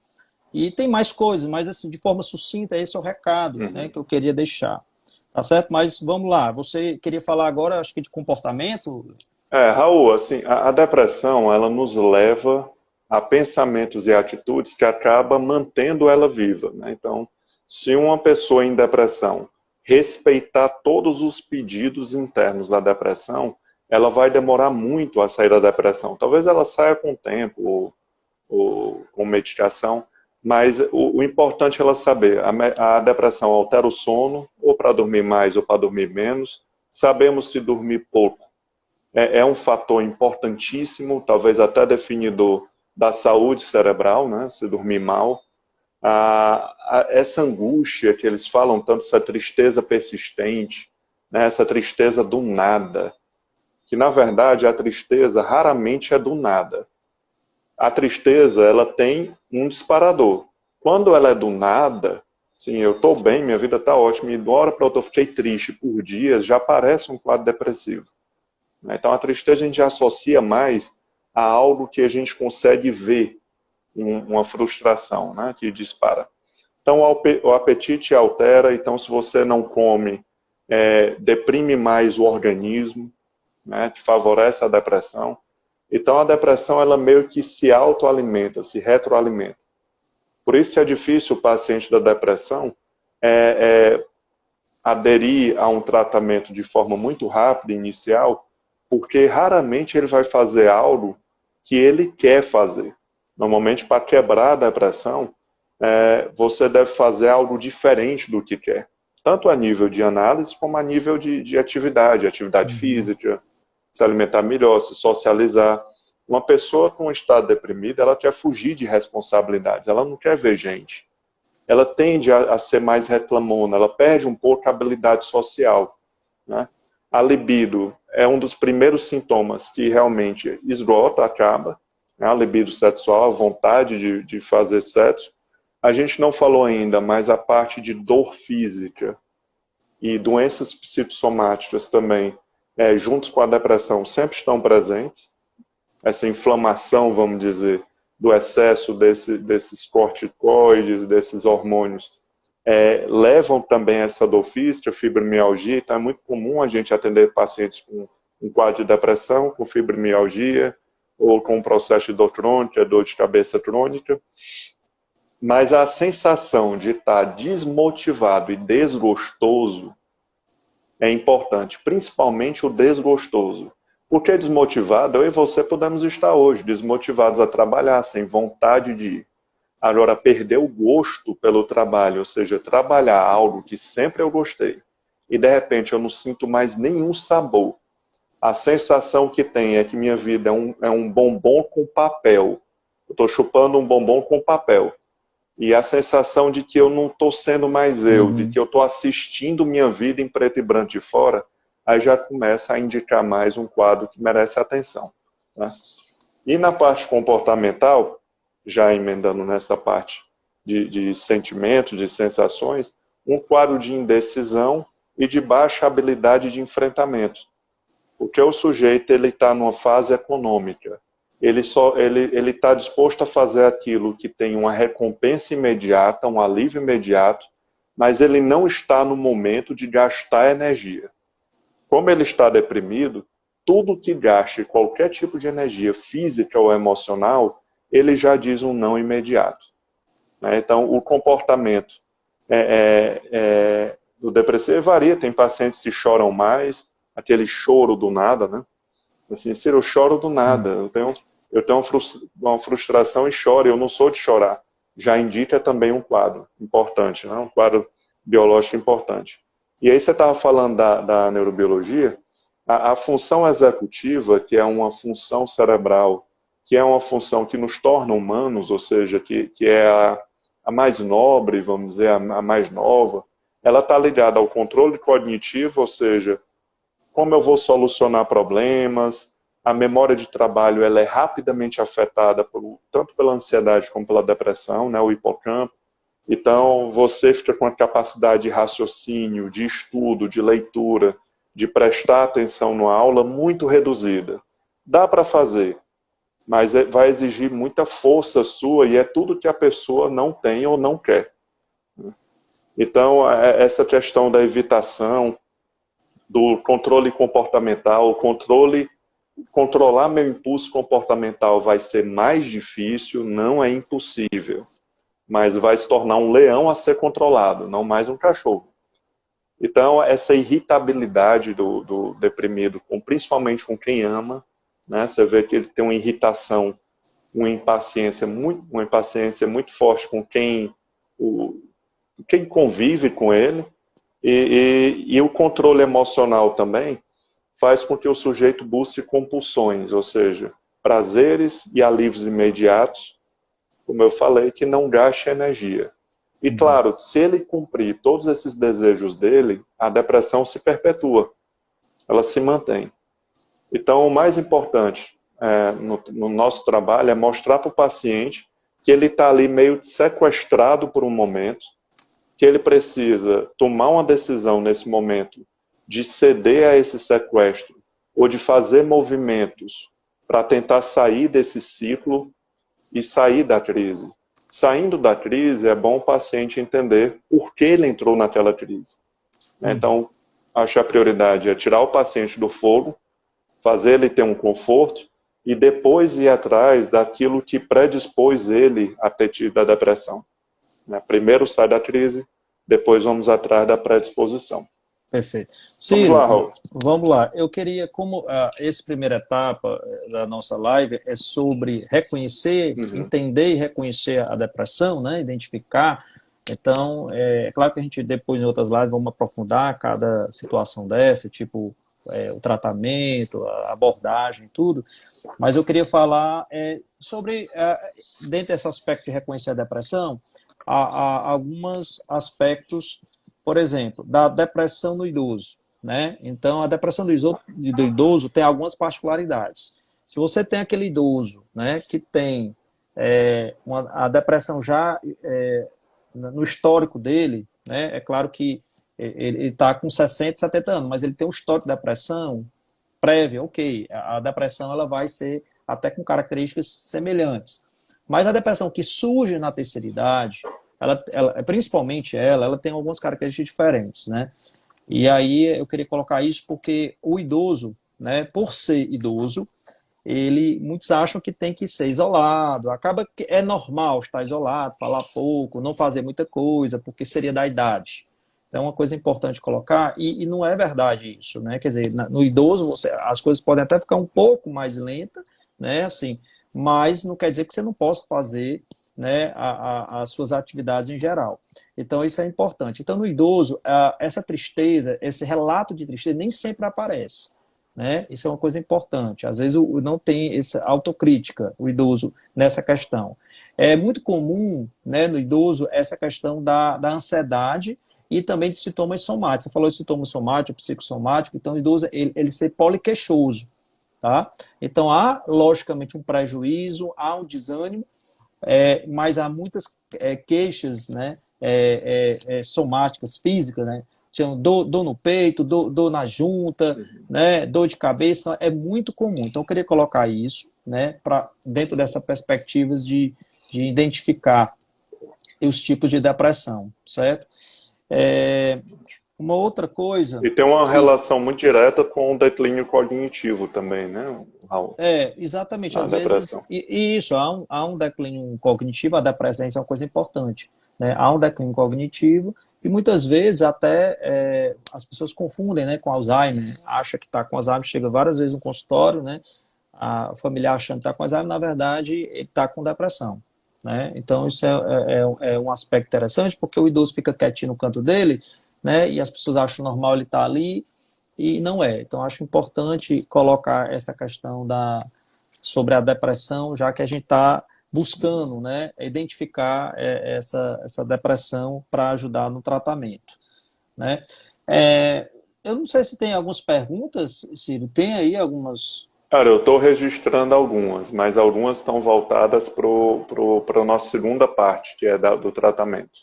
e tem mais coisas, mas assim, de forma sucinta, esse é o recado, né, que eu queria deixar. Tá certo? Mas vamos lá, você queria falar agora, acho que de comportamento? Raul, assim, a depressão, ela nos leva a pensamentos e atitudes que acaba mantendo ela viva, né? Então, se uma pessoa em depressão respeitar todos os pedidos internos da depressão, ela vai demorar muito a sair da depressão. Talvez ela saia com o tempo, ou com medicação, mas o importante é ela saber, a depressão altera o sono, ou para dormir mais ou para dormir menos. Sabemos que dormir pouco é um fator importantíssimo, talvez até definidor da saúde cerebral, né? Se dormir mal. Essa angústia que eles falam tanto, essa tristeza persistente, né? Essa tristeza do nada, que na verdade a tristeza raramente é do nada. A tristeza, ela tem um disparador. Quando ela é do nada, sim, eu estou bem, minha vida está ótima, e de uma hora para outra eu fiquei triste por dias, já parece um quadro depressivo. Então a tristeza a gente associa mais a algo que a gente consegue ver, uma frustração, né, que dispara. Então o apetite altera, então se você não come, deprime mais o organismo, né, que favorece a depressão. Então a depressão ela meio que se autoalimenta, se retroalimenta. Por isso é difícil o paciente da depressão aderir a um tratamento de forma muito rápida, inicial, porque raramente ele vai fazer algo que ele quer fazer. Normalmente, para quebrar a depressão, você deve fazer algo diferente do que quer. Tanto a nível de análise, como a nível de atividade física, se alimentar melhor, se socializar. Uma pessoa com um estado deprimido, ela quer fugir de responsabilidades, ela não quer ver gente. Ela tende a ser mais reclamona, ela perde um pouco a habilidade social, né? A libido é um dos primeiros sintomas que realmente esgota, acaba, né? A libido sexual, a vontade de fazer sexo. A gente não falou ainda, mas a parte de dor física e doenças psicossomáticas também, juntos com a depressão, sempre estão presentes. Essa inflamação, vamos dizer, do excesso desses corticoides, desses hormônios, levam também a essa dor física, fibromialgia. Então é muito comum a gente atender pacientes com um quadro de depressão, com fibromialgia, ou com um processo de dor crônica, dor de cabeça crônica. Mas a sensação de estar desmotivado e desgostoso é importante, principalmente o desgostoso. Porque desmotivado, eu e você podemos estar hoje desmotivados a trabalhar, sem vontade de ir. Agora, perder o gosto pelo trabalho, ou seja, trabalhar algo que sempre eu gostei, e de repente eu não sinto mais nenhum sabor. A sensação que tem é que minha vida é um bombom com papel. Eu estou chupando um bombom com papel. E a sensação de que eu não estou sendo mais eu, de que eu estou assistindo minha vida em preto e branco de fora, aí já começa a indicar mais um quadro que merece atenção, né? E na parte comportamental, já emendando nessa parte de sentimentos, de sensações, um quadro de indecisão e de baixa habilidade de enfrentamento. Porque o sujeito ele está numa fase econômica, ele está disposto a fazer aquilo que tem uma recompensa imediata, um alívio imediato, mas ele não está no momento de gastar energia. Como ele está deprimido, tudo que gaste qualquer tipo de energia física ou emocional, ele já diz um não imediato. Então, o comportamento do depressivo varia. Tem pacientes que choram mais, aquele choro do nada, né? Assim, Ciro, eu choro do nada, eu tenho uma frustração e choro, eu não sou de chorar. Já indica também um quadro importante, né? Um quadro biológico importante. E aí você estava falando da neurobiologia, a função executiva, que é uma função cerebral, que é uma função que nos torna humanos, ou seja, que é a mais nobre, vamos dizer, a mais nova, ela está ligada ao controle cognitivo, ou seja, como eu vou solucionar problemas. A memória de trabalho ela é rapidamente afetada tanto pela ansiedade como pela depressão, né, o hipocampo. Então, você fica com a capacidade de raciocínio, de estudo, de leitura, de prestar atenção na aula muito reduzida. Dá para fazer, mas vai exigir muita força sua e é tudo que a pessoa não tem ou não quer. Então, essa questão da evitação, do controle comportamental, controlar meu impulso comportamental vai ser mais difícil, não é impossível, mas vai se tornar um leão a ser controlado, não mais um cachorro. Então, essa irritabilidade do deprimido, principalmente com quem ama, né, você vê que ele tem uma irritação, uma impaciência muito forte com quem convive com ele, e o controle emocional também faz com que o sujeito busque compulsões, ou seja, prazeres e alívios imediatos, como eu falei, que não gaste energia. E claro, se ele cumprir todos esses desejos dele, a depressão se perpetua, ela se mantém. Então, o mais importante no nosso trabalho é mostrar para o paciente que ele está ali meio sequestrado por um momento, que ele precisa tomar uma decisão nesse momento de ceder a esse sequestro ou de fazer movimentos para tentar sair desse ciclo e sair da crise. Saindo da crise, é bom o paciente entender por que ele entrou naquela crise. Então, acho que a prioridade é tirar o paciente do fogo, fazer ele ter um conforto e depois ir atrás daquilo que predispôs ele a ter tido a depressão. Primeiro sai da crise, depois vamos atrás da predisposição. Perfeito. Vamos Ciro, lá, Raul. vamos lá. Eu queria, como essa primeira etapa da nossa live é sobre reconhecer, entender e reconhecer a depressão, né? Identificar. Então, é claro que a gente depois em outras lives vamos aprofundar cada situação dessa, tipo o tratamento, a abordagem, tudo. Mas eu queria falar sobre, dentro desse aspecto de reconhecer a depressão, há alguns aspectos, por exemplo, da depressão no idoso, né? Então, a depressão do idoso tem algumas particularidades. Se você tem aquele idoso, né, que tem a depressão já no histórico dele, né, é claro que ele está com 60, 70 anos, mas ele tem um histórico de depressão prévia, ok, a depressão ela vai ser até com características semelhantes. Mas a depressão que surge na terceira idade, principalmente ela tem algumas características diferentes, né? E aí eu queria colocar isso porque o idoso, né, por ser idoso, muitos acham que tem que ser isolado, acaba que é normal estar isolado, falar pouco, não fazer muita coisa, porque seria da idade. Então é uma coisa importante colocar, e não é verdade isso, né? Quer dizer, no idoso as coisas podem até ficar um pouco mais lentas, né, assim, mas não quer dizer que você não possa fazer, né, as suas atividades em geral. Então, isso é importante. Então, no idoso, essa tristeza, esse relato de tristeza nem sempre aparece, né? Isso é uma coisa importante. Às vezes, não tem essa autocrítica, o idoso, nessa questão. É muito comum, né, no idoso, essa questão da ansiedade e também de sintomas somáticos. Você falou de sintomas somáticos, psicossomáticos, então o idoso, ele ser poliqueixoso. Tá? Então, há, logicamente, um prejuízo, há um desânimo, mas há muitas queixas, né, somáticas, físicas, né, dor no peito, dor na junta, né, dor de cabeça, então, é muito comum. Então, eu queria colocar isso, né, dentro dessa perspectiva de identificar os tipos de depressão, certo? Uma outra coisa E tem uma que relação muito direta com o declínio cognitivo também, né, Raul? exatamente, A às vezes, depressão. e isso, há um declínio cognitivo, a depressão isso é uma coisa importante, né? Há um declínio cognitivo e muitas vezes até as pessoas confundem, né, com Alzheimer, acha que está com Alzheimer, chega várias vezes no consultório, né, a familiar achando que está com Alzheimer, na verdade ele está com depressão, né? Então isso é um aspecto interessante, porque o idoso fica quietinho no canto dele, né, e as pessoas acham normal ele estar ali, e não é. Então, acho importante colocar essa questão sobre a depressão, já que a gente está buscando, né, identificar essa depressão para ajudar no tratamento, né? Eu não sei se tem algumas perguntas, Ciro. Tem aí algumas? Cara, eu estou registrando algumas, mas algumas estão voltadas para a nossa segunda parte, que é do tratamento,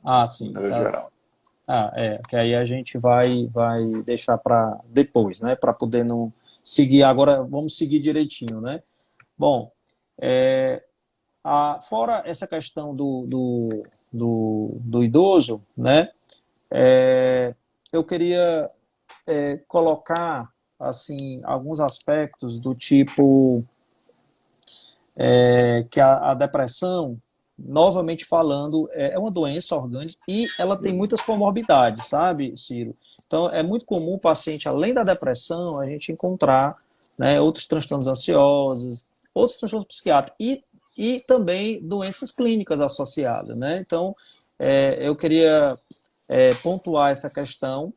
Ah, de sim. maneira geral. Que aí a gente vai deixar para depois, né? Para poder não seguir. Agora vamos seguir direitinho, né? Bom, fora essa questão do idoso, né? Eu queria colocar assim alguns aspectos do tipo que a depressão, novamente falando, é uma doença orgânica e ela tem muitas comorbidades, sabe, Ciro? Então, é muito comum o paciente, além da depressão, a gente encontrar, né, outros transtornos ansiosos, outros transtornos psiquiátricos e também doenças clínicas associadas, né? Então, eu queria pontuar essa questão,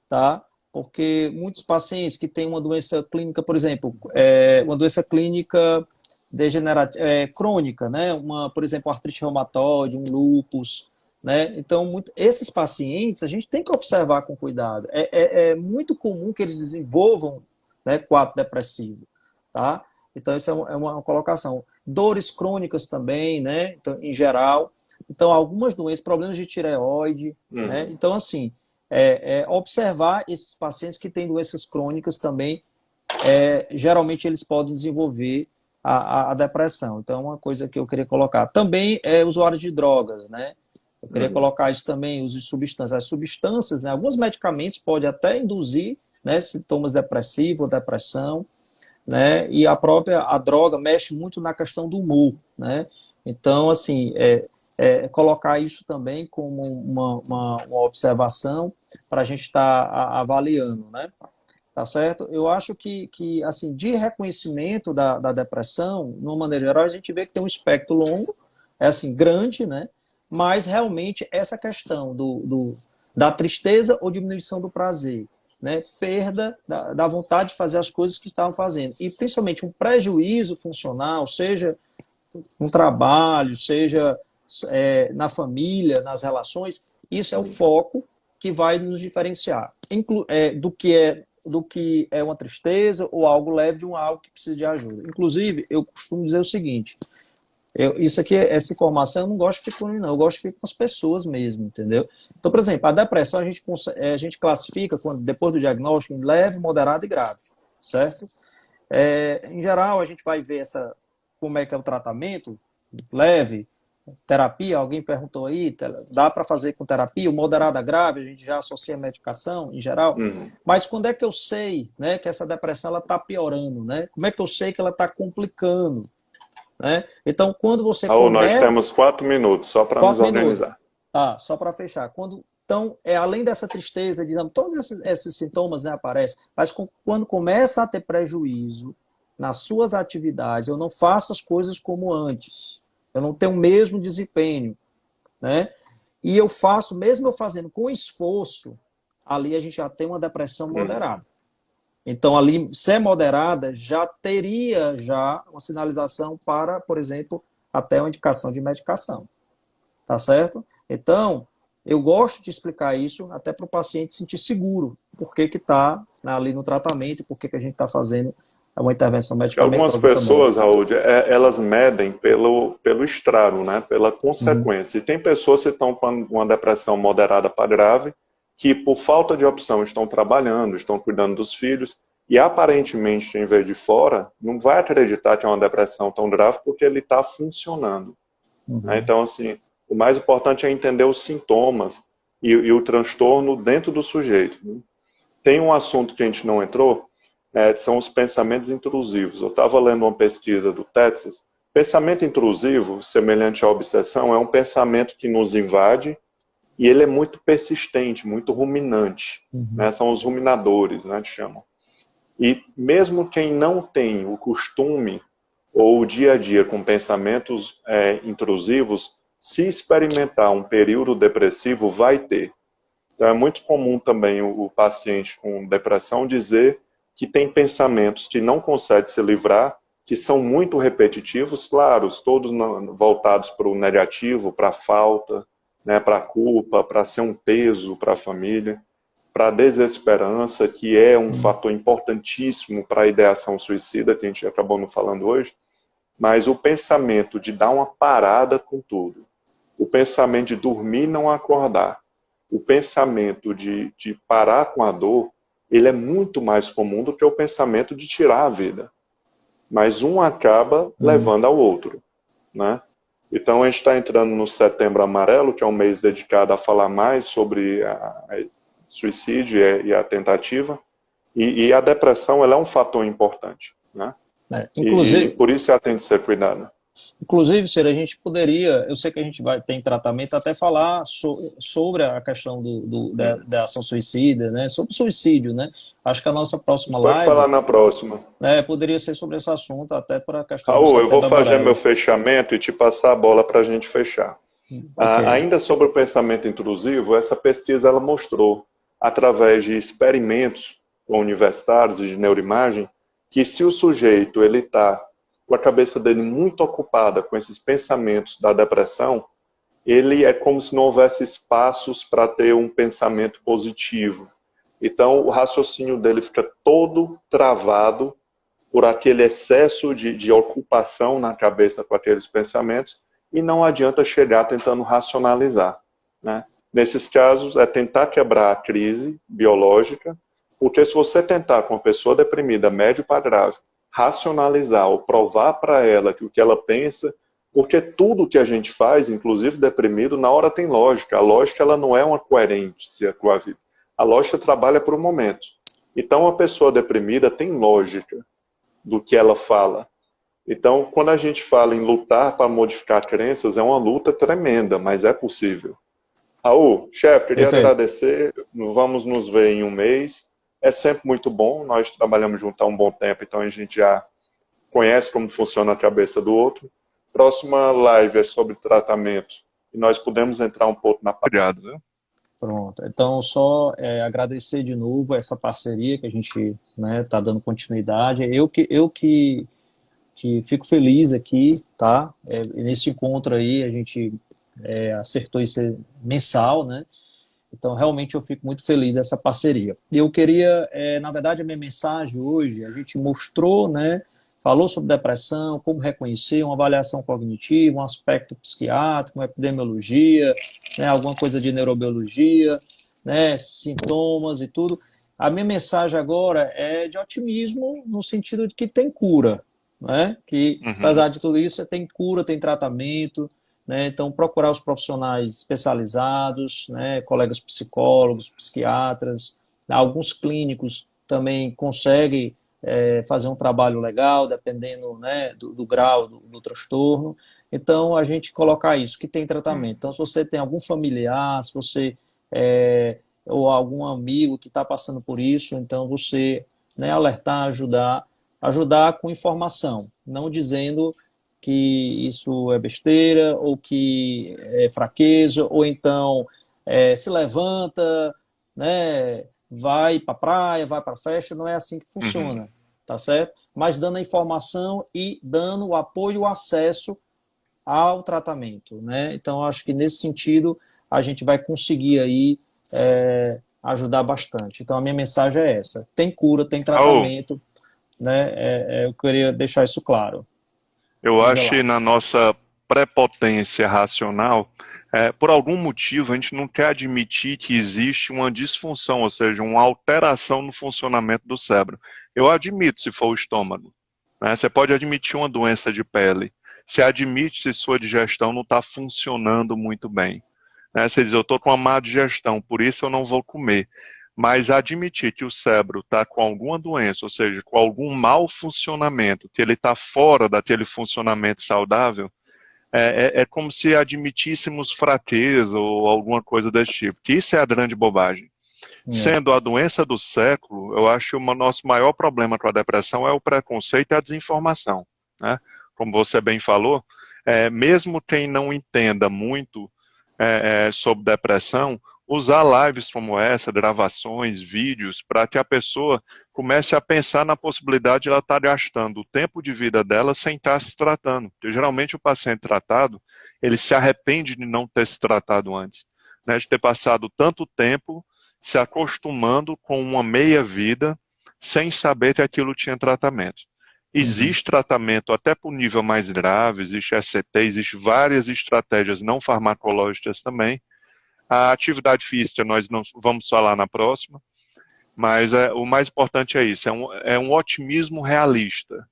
tá? Porque muitos pacientes que têm uma doença clínica, por exemplo, uma doença clínica degenerativa, crônica, né? Por exemplo, artrite reumatoide, um lúpus, né? Então, esses pacientes a gente tem que observar com cuidado. É muito comum que eles desenvolvam, né, quadro depressivo, tá? Então, isso é uma colocação. Dores crônicas também, né? Então, em geral. Então, algumas doenças, problemas de tireoide, né? Então, assim, observar esses pacientes que têm doenças crônicas também, geralmente eles podem desenvolver a depressão. Então, é uma coisa que eu queria colocar. Também é usuário de drogas, né? Eu queria colocar isso também, uso de substâncias. As substâncias, né, alguns medicamentos podem até induzir, né, sintomas depressivos, depressão, né? E a droga mexe muito na questão do humor, né? Então, assim, colocar isso também como uma observação para a gente estar avaliando, né? Tá certo? Eu acho que assim, de reconhecimento da depressão, de uma maneira geral, a gente vê que tem um espectro longo, assim, grande, né? Mas realmente essa questão da tristeza ou diminuição do prazer, né? Perda da vontade de fazer as coisas que estavam fazendo. E principalmente um prejuízo funcional, seja no trabalho, seja na família, nas relações, isso é o foco que vai nos diferenciar do que é uma tristeza ou algo leve de algo que precisa de ajuda. Inclusive, eu costumo dizer o seguinte, essa informação eu não gosto de ficar com não, eu gosto de ficar com as pessoas mesmo, entendeu? Então, por exemplo, a depressão a gente classifica, depois do diagnóstico, em leve, moderado e grave, certo? Em geral, a gente vai ver como é que é o tratamento, leve, terapia, alguém perguntou aí, dá para fazer com terapia, o moderado a grave, a gente já associa a medicação em geral, mas quando é que eu sei, né, que essa depressão está piorando, né? Como é que eu sei que ela está complicando, né? Então, quando você Raul, nós começa... temos 4 minutos, só para nos 4 minutos. organizar. Tá, só para fechar. Então, além dessa tristeza, digamos, todos esses sintomas, né, aparecem, mas quando começa a ter prejuízo nas suas atividades, eu não faço as coisas como antes, eu não tenho o mesmo desempenho, né? E eu faço, mesmo eu fazendo com esforço, ali a gente já tem uma depressão moderada. Então, ali, se é moderada, já teria uma sinalização para, por exemplo, até uma indicação de medicação. Tá certo? Então, eu gosto de explicar isso até para o paciente sentir seguro, por que está ali no tratamento, por que a gente está fazendo uma intervenção Que algumas medicamentosa também. pessoas, Raul, elas medem pelo estrago, né? Pela Uhum, consequência. E tem pessoas que estão com uma depressão moderada para grave, que por falta de opção estão trabalhando, estão cuidando dos filhos, e aparentemente quem vê de fora não vai acreditar que é uma depressão tão grave porque ele está funcionando. Né? uhum, Então, assim, o mais importante é entender os sintomas e o transtorno dentro do sujeito. Né? Tem um assunto que a gente não entrou, são os pensamentos intrusivos. Eu estava lendo uma pesquisa do Texas. Pensamento intrusivo, semelhante à obsessão, é um pensamento que nos invade e ele é muito persistente, muito ruminante. uhum, Né? São os ruminadores, né, que chamam. E mesmo quem não tem o costume ou o dia a dia com pensamentos intrusivos, se experimentar um período depressivo, vai ter. Então, é muito comum também o paciente com depressão dizer que tem pensamentos que não consegue se livrar, que são muito repetitivos, claro, todos voltados para o negativo, para a falta, né, para a culpa, para ser um peso para a família, para a desesperança, que é um uhum, fator importantíssimo para a ideação suicida, que a gente acabou não falando hoje, mas o pensamento de dar uma parada com tudo, o pensamento de dormir e não acordar, o pensamento de parar com a dor, ele é muito mais comum do que o pensamento de tirar a vida. Mas um acaba uhum. levando ao outro, né? Então a gente está entrando no Setembro Amarelo, que é um mês dedicado a falar mais sobre a suicídio e a tentativa. E a depressão ela é um fator importante, né? É, E inclusive, por isso ela tem de ser cuidada. inclusive, Cira, a gente poderia, eu sei que a gente vai ter em tratamento, até falar sobre a questão da ação suicida, né? Sobre o suicídio, né? Acho que a nossa A próxima gente pode falar live, na próxima. né, poderia ser sobre esse assunto, até para a questão do Raul, eu vou Setembro fazer meu Amarelo. fechamento e te passar a bola para a gente fechar. Ok. Ainda sobre o pensamento intrusivo, essa pesquisa ela mostrou, através de experimentos com universitários e de neuroimagem, que se o sujeito ele está com a cabeça dele muito ocupada com esses pensamentos da depressão, ele é como se não houvesse espaços para ter um pensamento positivo. Então, o raciocínio dele fica todo travado por aquele excesso de ocupação na cabeça com aqueles pensamentos e não adianta chegar tentando racionalizar. Né? Nesses casos, é tentar quebrar a crise biológica, porque se você tentar com uma pessoa deprimida, médio para grave, racionalizar ou provar para ela que o que ela pensa, porque tudo que a gente faz, inclusive deprimido, na hora tem lógica. A lógica ela não é uma coerência com a vida. A lógica trabalha por um momento. Então, a pessoa deprimida tem lógica do que ela fala. Então, quando a gente fala em lutar para modificar crenças, é uma luta tremenda, mas é possível. Raul, chefe, queria Perfeito. agradecer. Vamos nos ver em um mês. É sempre muito bom. Nós trabalhamos junto há um bom tempo, então a gente já conhece como funciona a cabeça do outro. Próxima live é sobre tratamento. E nós podemos entrar um pouco na parte. Obrigado, viu? Pronto. Então, só agradecer de novo essa parceria que a gente, né, tá dando continuidade. Eu que fico feliz aqui, tá? Nesse encontro aí, a gente acertou isso mensal, né? Então, realmente, eu fico muito feliz dessa parceria. E eu queria, na verdade, a minha mensagem hoje, a gente mostrou, né? Falou sobre depressão, como reconhecer, uma avaliação cognitiva, um aspecto psiquiátrico, uma epidemiologia, né, alguma coisa de neurobiologia, né, sintomas e tudo. A minha mensagem agora é de otimismo, no sentido de que tem cura, né? Que, Uhum. apesar de tudo isso, tem cura, tem tratamento, né? Então, procurar os profissionais especializados, né? Colegas psicólogos, psiquiatras, alguns clínicos também conseguem fazer um trabalho legal, dependendo, né, do grau do transtorno. Então, a gente colocar isso, que tem tratamento. Então, se você tem algum familiar, se você ou algum amigo que está passando por isso, então você, né, alertar, ajudar com informação, não dizendo que isso é besteira ou que é fraqueza, ou então se levanta, né, vai para a praia, vai para a festa, não é assim que Uhum. funciona, tá certo? Mas dando a informação e dando o apoio, o acesso ao tratamento, né? Então, acho que nesse sentido a gente vai conseguir aí ajudar bastante. Então, a minha mensagem é essa: tem cura, tem Raul, tratamento, né? Eu queria deixar isso claro. Eu Diga acho lá. que na nossa prepotência racional, por algum motivo, a gente não quer admitir que existe uma disfunção, ou seja, uma alteração no funcionamento do cérebro. Eu admito se for o estômago, né? Você pode admitir uma doença de pele. Você admite se sua digestão não está funcionando muito bem, né? Você diz, eu estou com uma má digestão, por isso eu não vou comer. Mas admitir que o cérebro está com alguma doença, ou seja, com algum mau funcionamento, que ele está fora daquele funcionamento saudável, é como se admitíssemos fraqueza ou alguma coisa desse tipo, que isso é a grande bobagem. É. Sendo a doença do século, eu acho que o nosso maior problema com a depressão é o preconceito e a desinformação, né? Como você bem falou, mesmo quem não entenda muito sobre depressão, usar lives como essa, gravações, vídeos, para que a pessoa comece a pensar na possibilidade de ela estar gastando o tempo de vida dela sem estar se tratando. Porque geralmente o paciente tratado, ele se arrepende de não ter se tratado antes, né, de ter passado tanto tempo se acostumando com uma meia-vida sem saber que aquilo tinha tratamento. Uhum. Existe tratamento até para o nível mais grave, existe ECT, existe várias estratégias não farmacológicas também. A atividade física nós não vamos falar na próxima, mas o mais importante é isso, é um otimismo realista,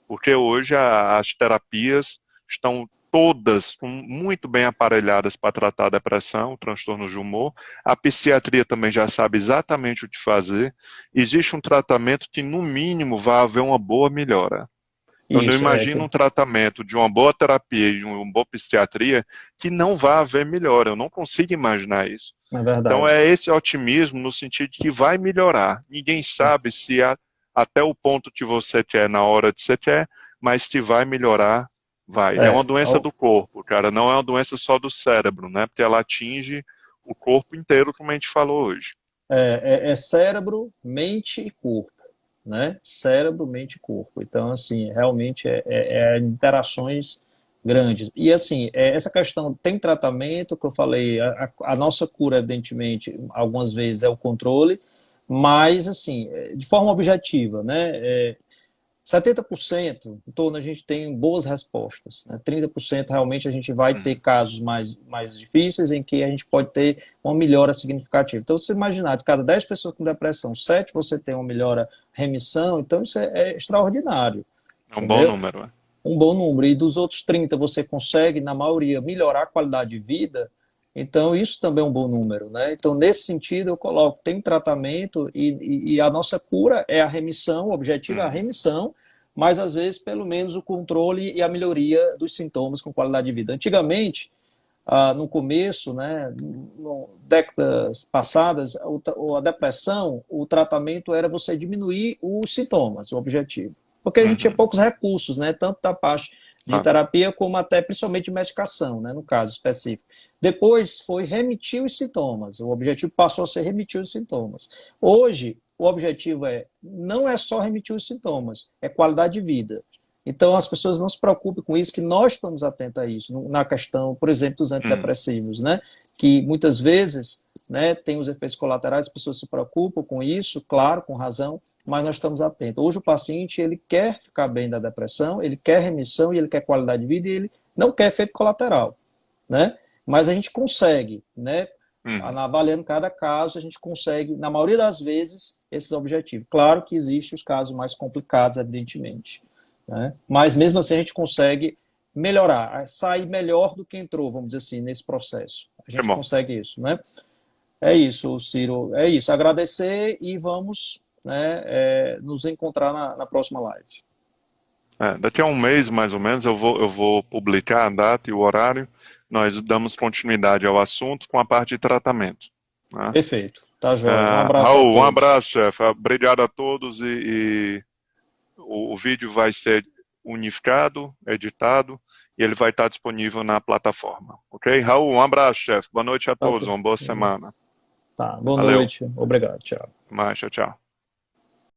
porque hoje as terapias estão todas muito bem aparelhadas para tratar a depressão, transtorno de humor. A psiquiatria também já sabe exatamente o que fazer. Existe um tratamento que, no mínimo, vai haver uma boa melhora. Eu não Isso, imagino um tratamento de uma boa terapia e uma boa psiquiatria que não vá haver melhora. Eu não consigo imaginar isso. é Então verdade. é esse otimismo no sentido de que vai melhorar. Ninguém sabe se até o ponto que você quer, na hora que você quer, mas que vai melhorar, vai. É uma É, doença do corpo, cara, não é uma doença só do cérebro, né? Porque ela atinge o corpo inteiro, como a gente falou hoje. é cérebro, mente e corpo, né? Cérebro, mente e corpo. Então, assim, realmente é interações grandes. E, assim, essa questão tem tratamento, que eu falei, a nossa cura, evidentemente, algumas vezes é o controle, mas, assim, de forma objetiva, né? 70% em torno a gente tem boas respostas, né? 30% realmente a gente vai ter Uhum. casos mais difíceis em que a gente pode ter uma melhora significativa. Então, se imaginar, de cada 10 pessoas com depressão, 7 você tem uma melhora, remissão, então isso é extraordinário, É um bom entendeu? número, né? Um bom número. E dos outros 30 você consegue, na maioria, melhorar a qualidade de vida, então isso também é um bom número, né? Então, nesse sentido, eu coloco, tem tratamento e a nossa cura é a remissão, o objetivo é a Uhum. remissão, mas às vezes, pelo menos, o controle e a melhoria dos sintomas com qualidade de vida. Antigamente, no começo, né, décadas passadas, a depressão, o tratamento era você diminuir os sintomas, o objetivo. Porque a gente tinha Uhum. poucos recursos, né, tanto da parte de Ah, terapia como até principalmente de medicação, né, no caso específico. Depois foi remitir os sintomas, o objetivo passou a ser remitir os sintomas. Hoje, o objetivo não é só remitir os sintomas, é qualidade de vida. Então, as pessoas não se preocupem com isso, que nós estamos atentos a isso, na questão, por exemplo, dos uhum. antidepressivos, né? Que muitas vezes, né, tem os efeitos colaterais, as pessoas se preocupam com isso, claro, com razão, mas nós estamos atentos. Hoje o paciente, ele quer ficar bem da depressão, ele quer remissão e ele quer qualidade de vida e ele não quer efeito colateral, né? Mas a gente consegue, né? Uhum. Avaliando cada caso, a gente consegue, na maioria das vezes, esses objetivos. Claro que existem os casos mais complicados, evidentemente, né? Mas mesmo assim a gente consegue melhorar, sair melhor do que entrou, vamos dizer assim, nesse processo. A Que gente bom. consegue isso, né? É isso, Ciro. É isso. Agradecer e vamos, né, nos encontrar na próxima live. Daqui a um mês, mais ou menos, eu vou publicar a data e o horário. Nós damos continuidade ao assunto com a parte de tratamento, né? Perfeito. Tá, joia. Um abraço a Raul, um todos. abraço, chefe. Obrigado a todos e o vídeo vai ser unificado, editado e ele vai estar disponível na plataforma, ok? Raul, um abraço, chefe. Boa noite a Tá, todos, ok. uma boa semana. Tá. Boa Valeu. noite. Obrigado. Tchau. Mais, tchau, tchau.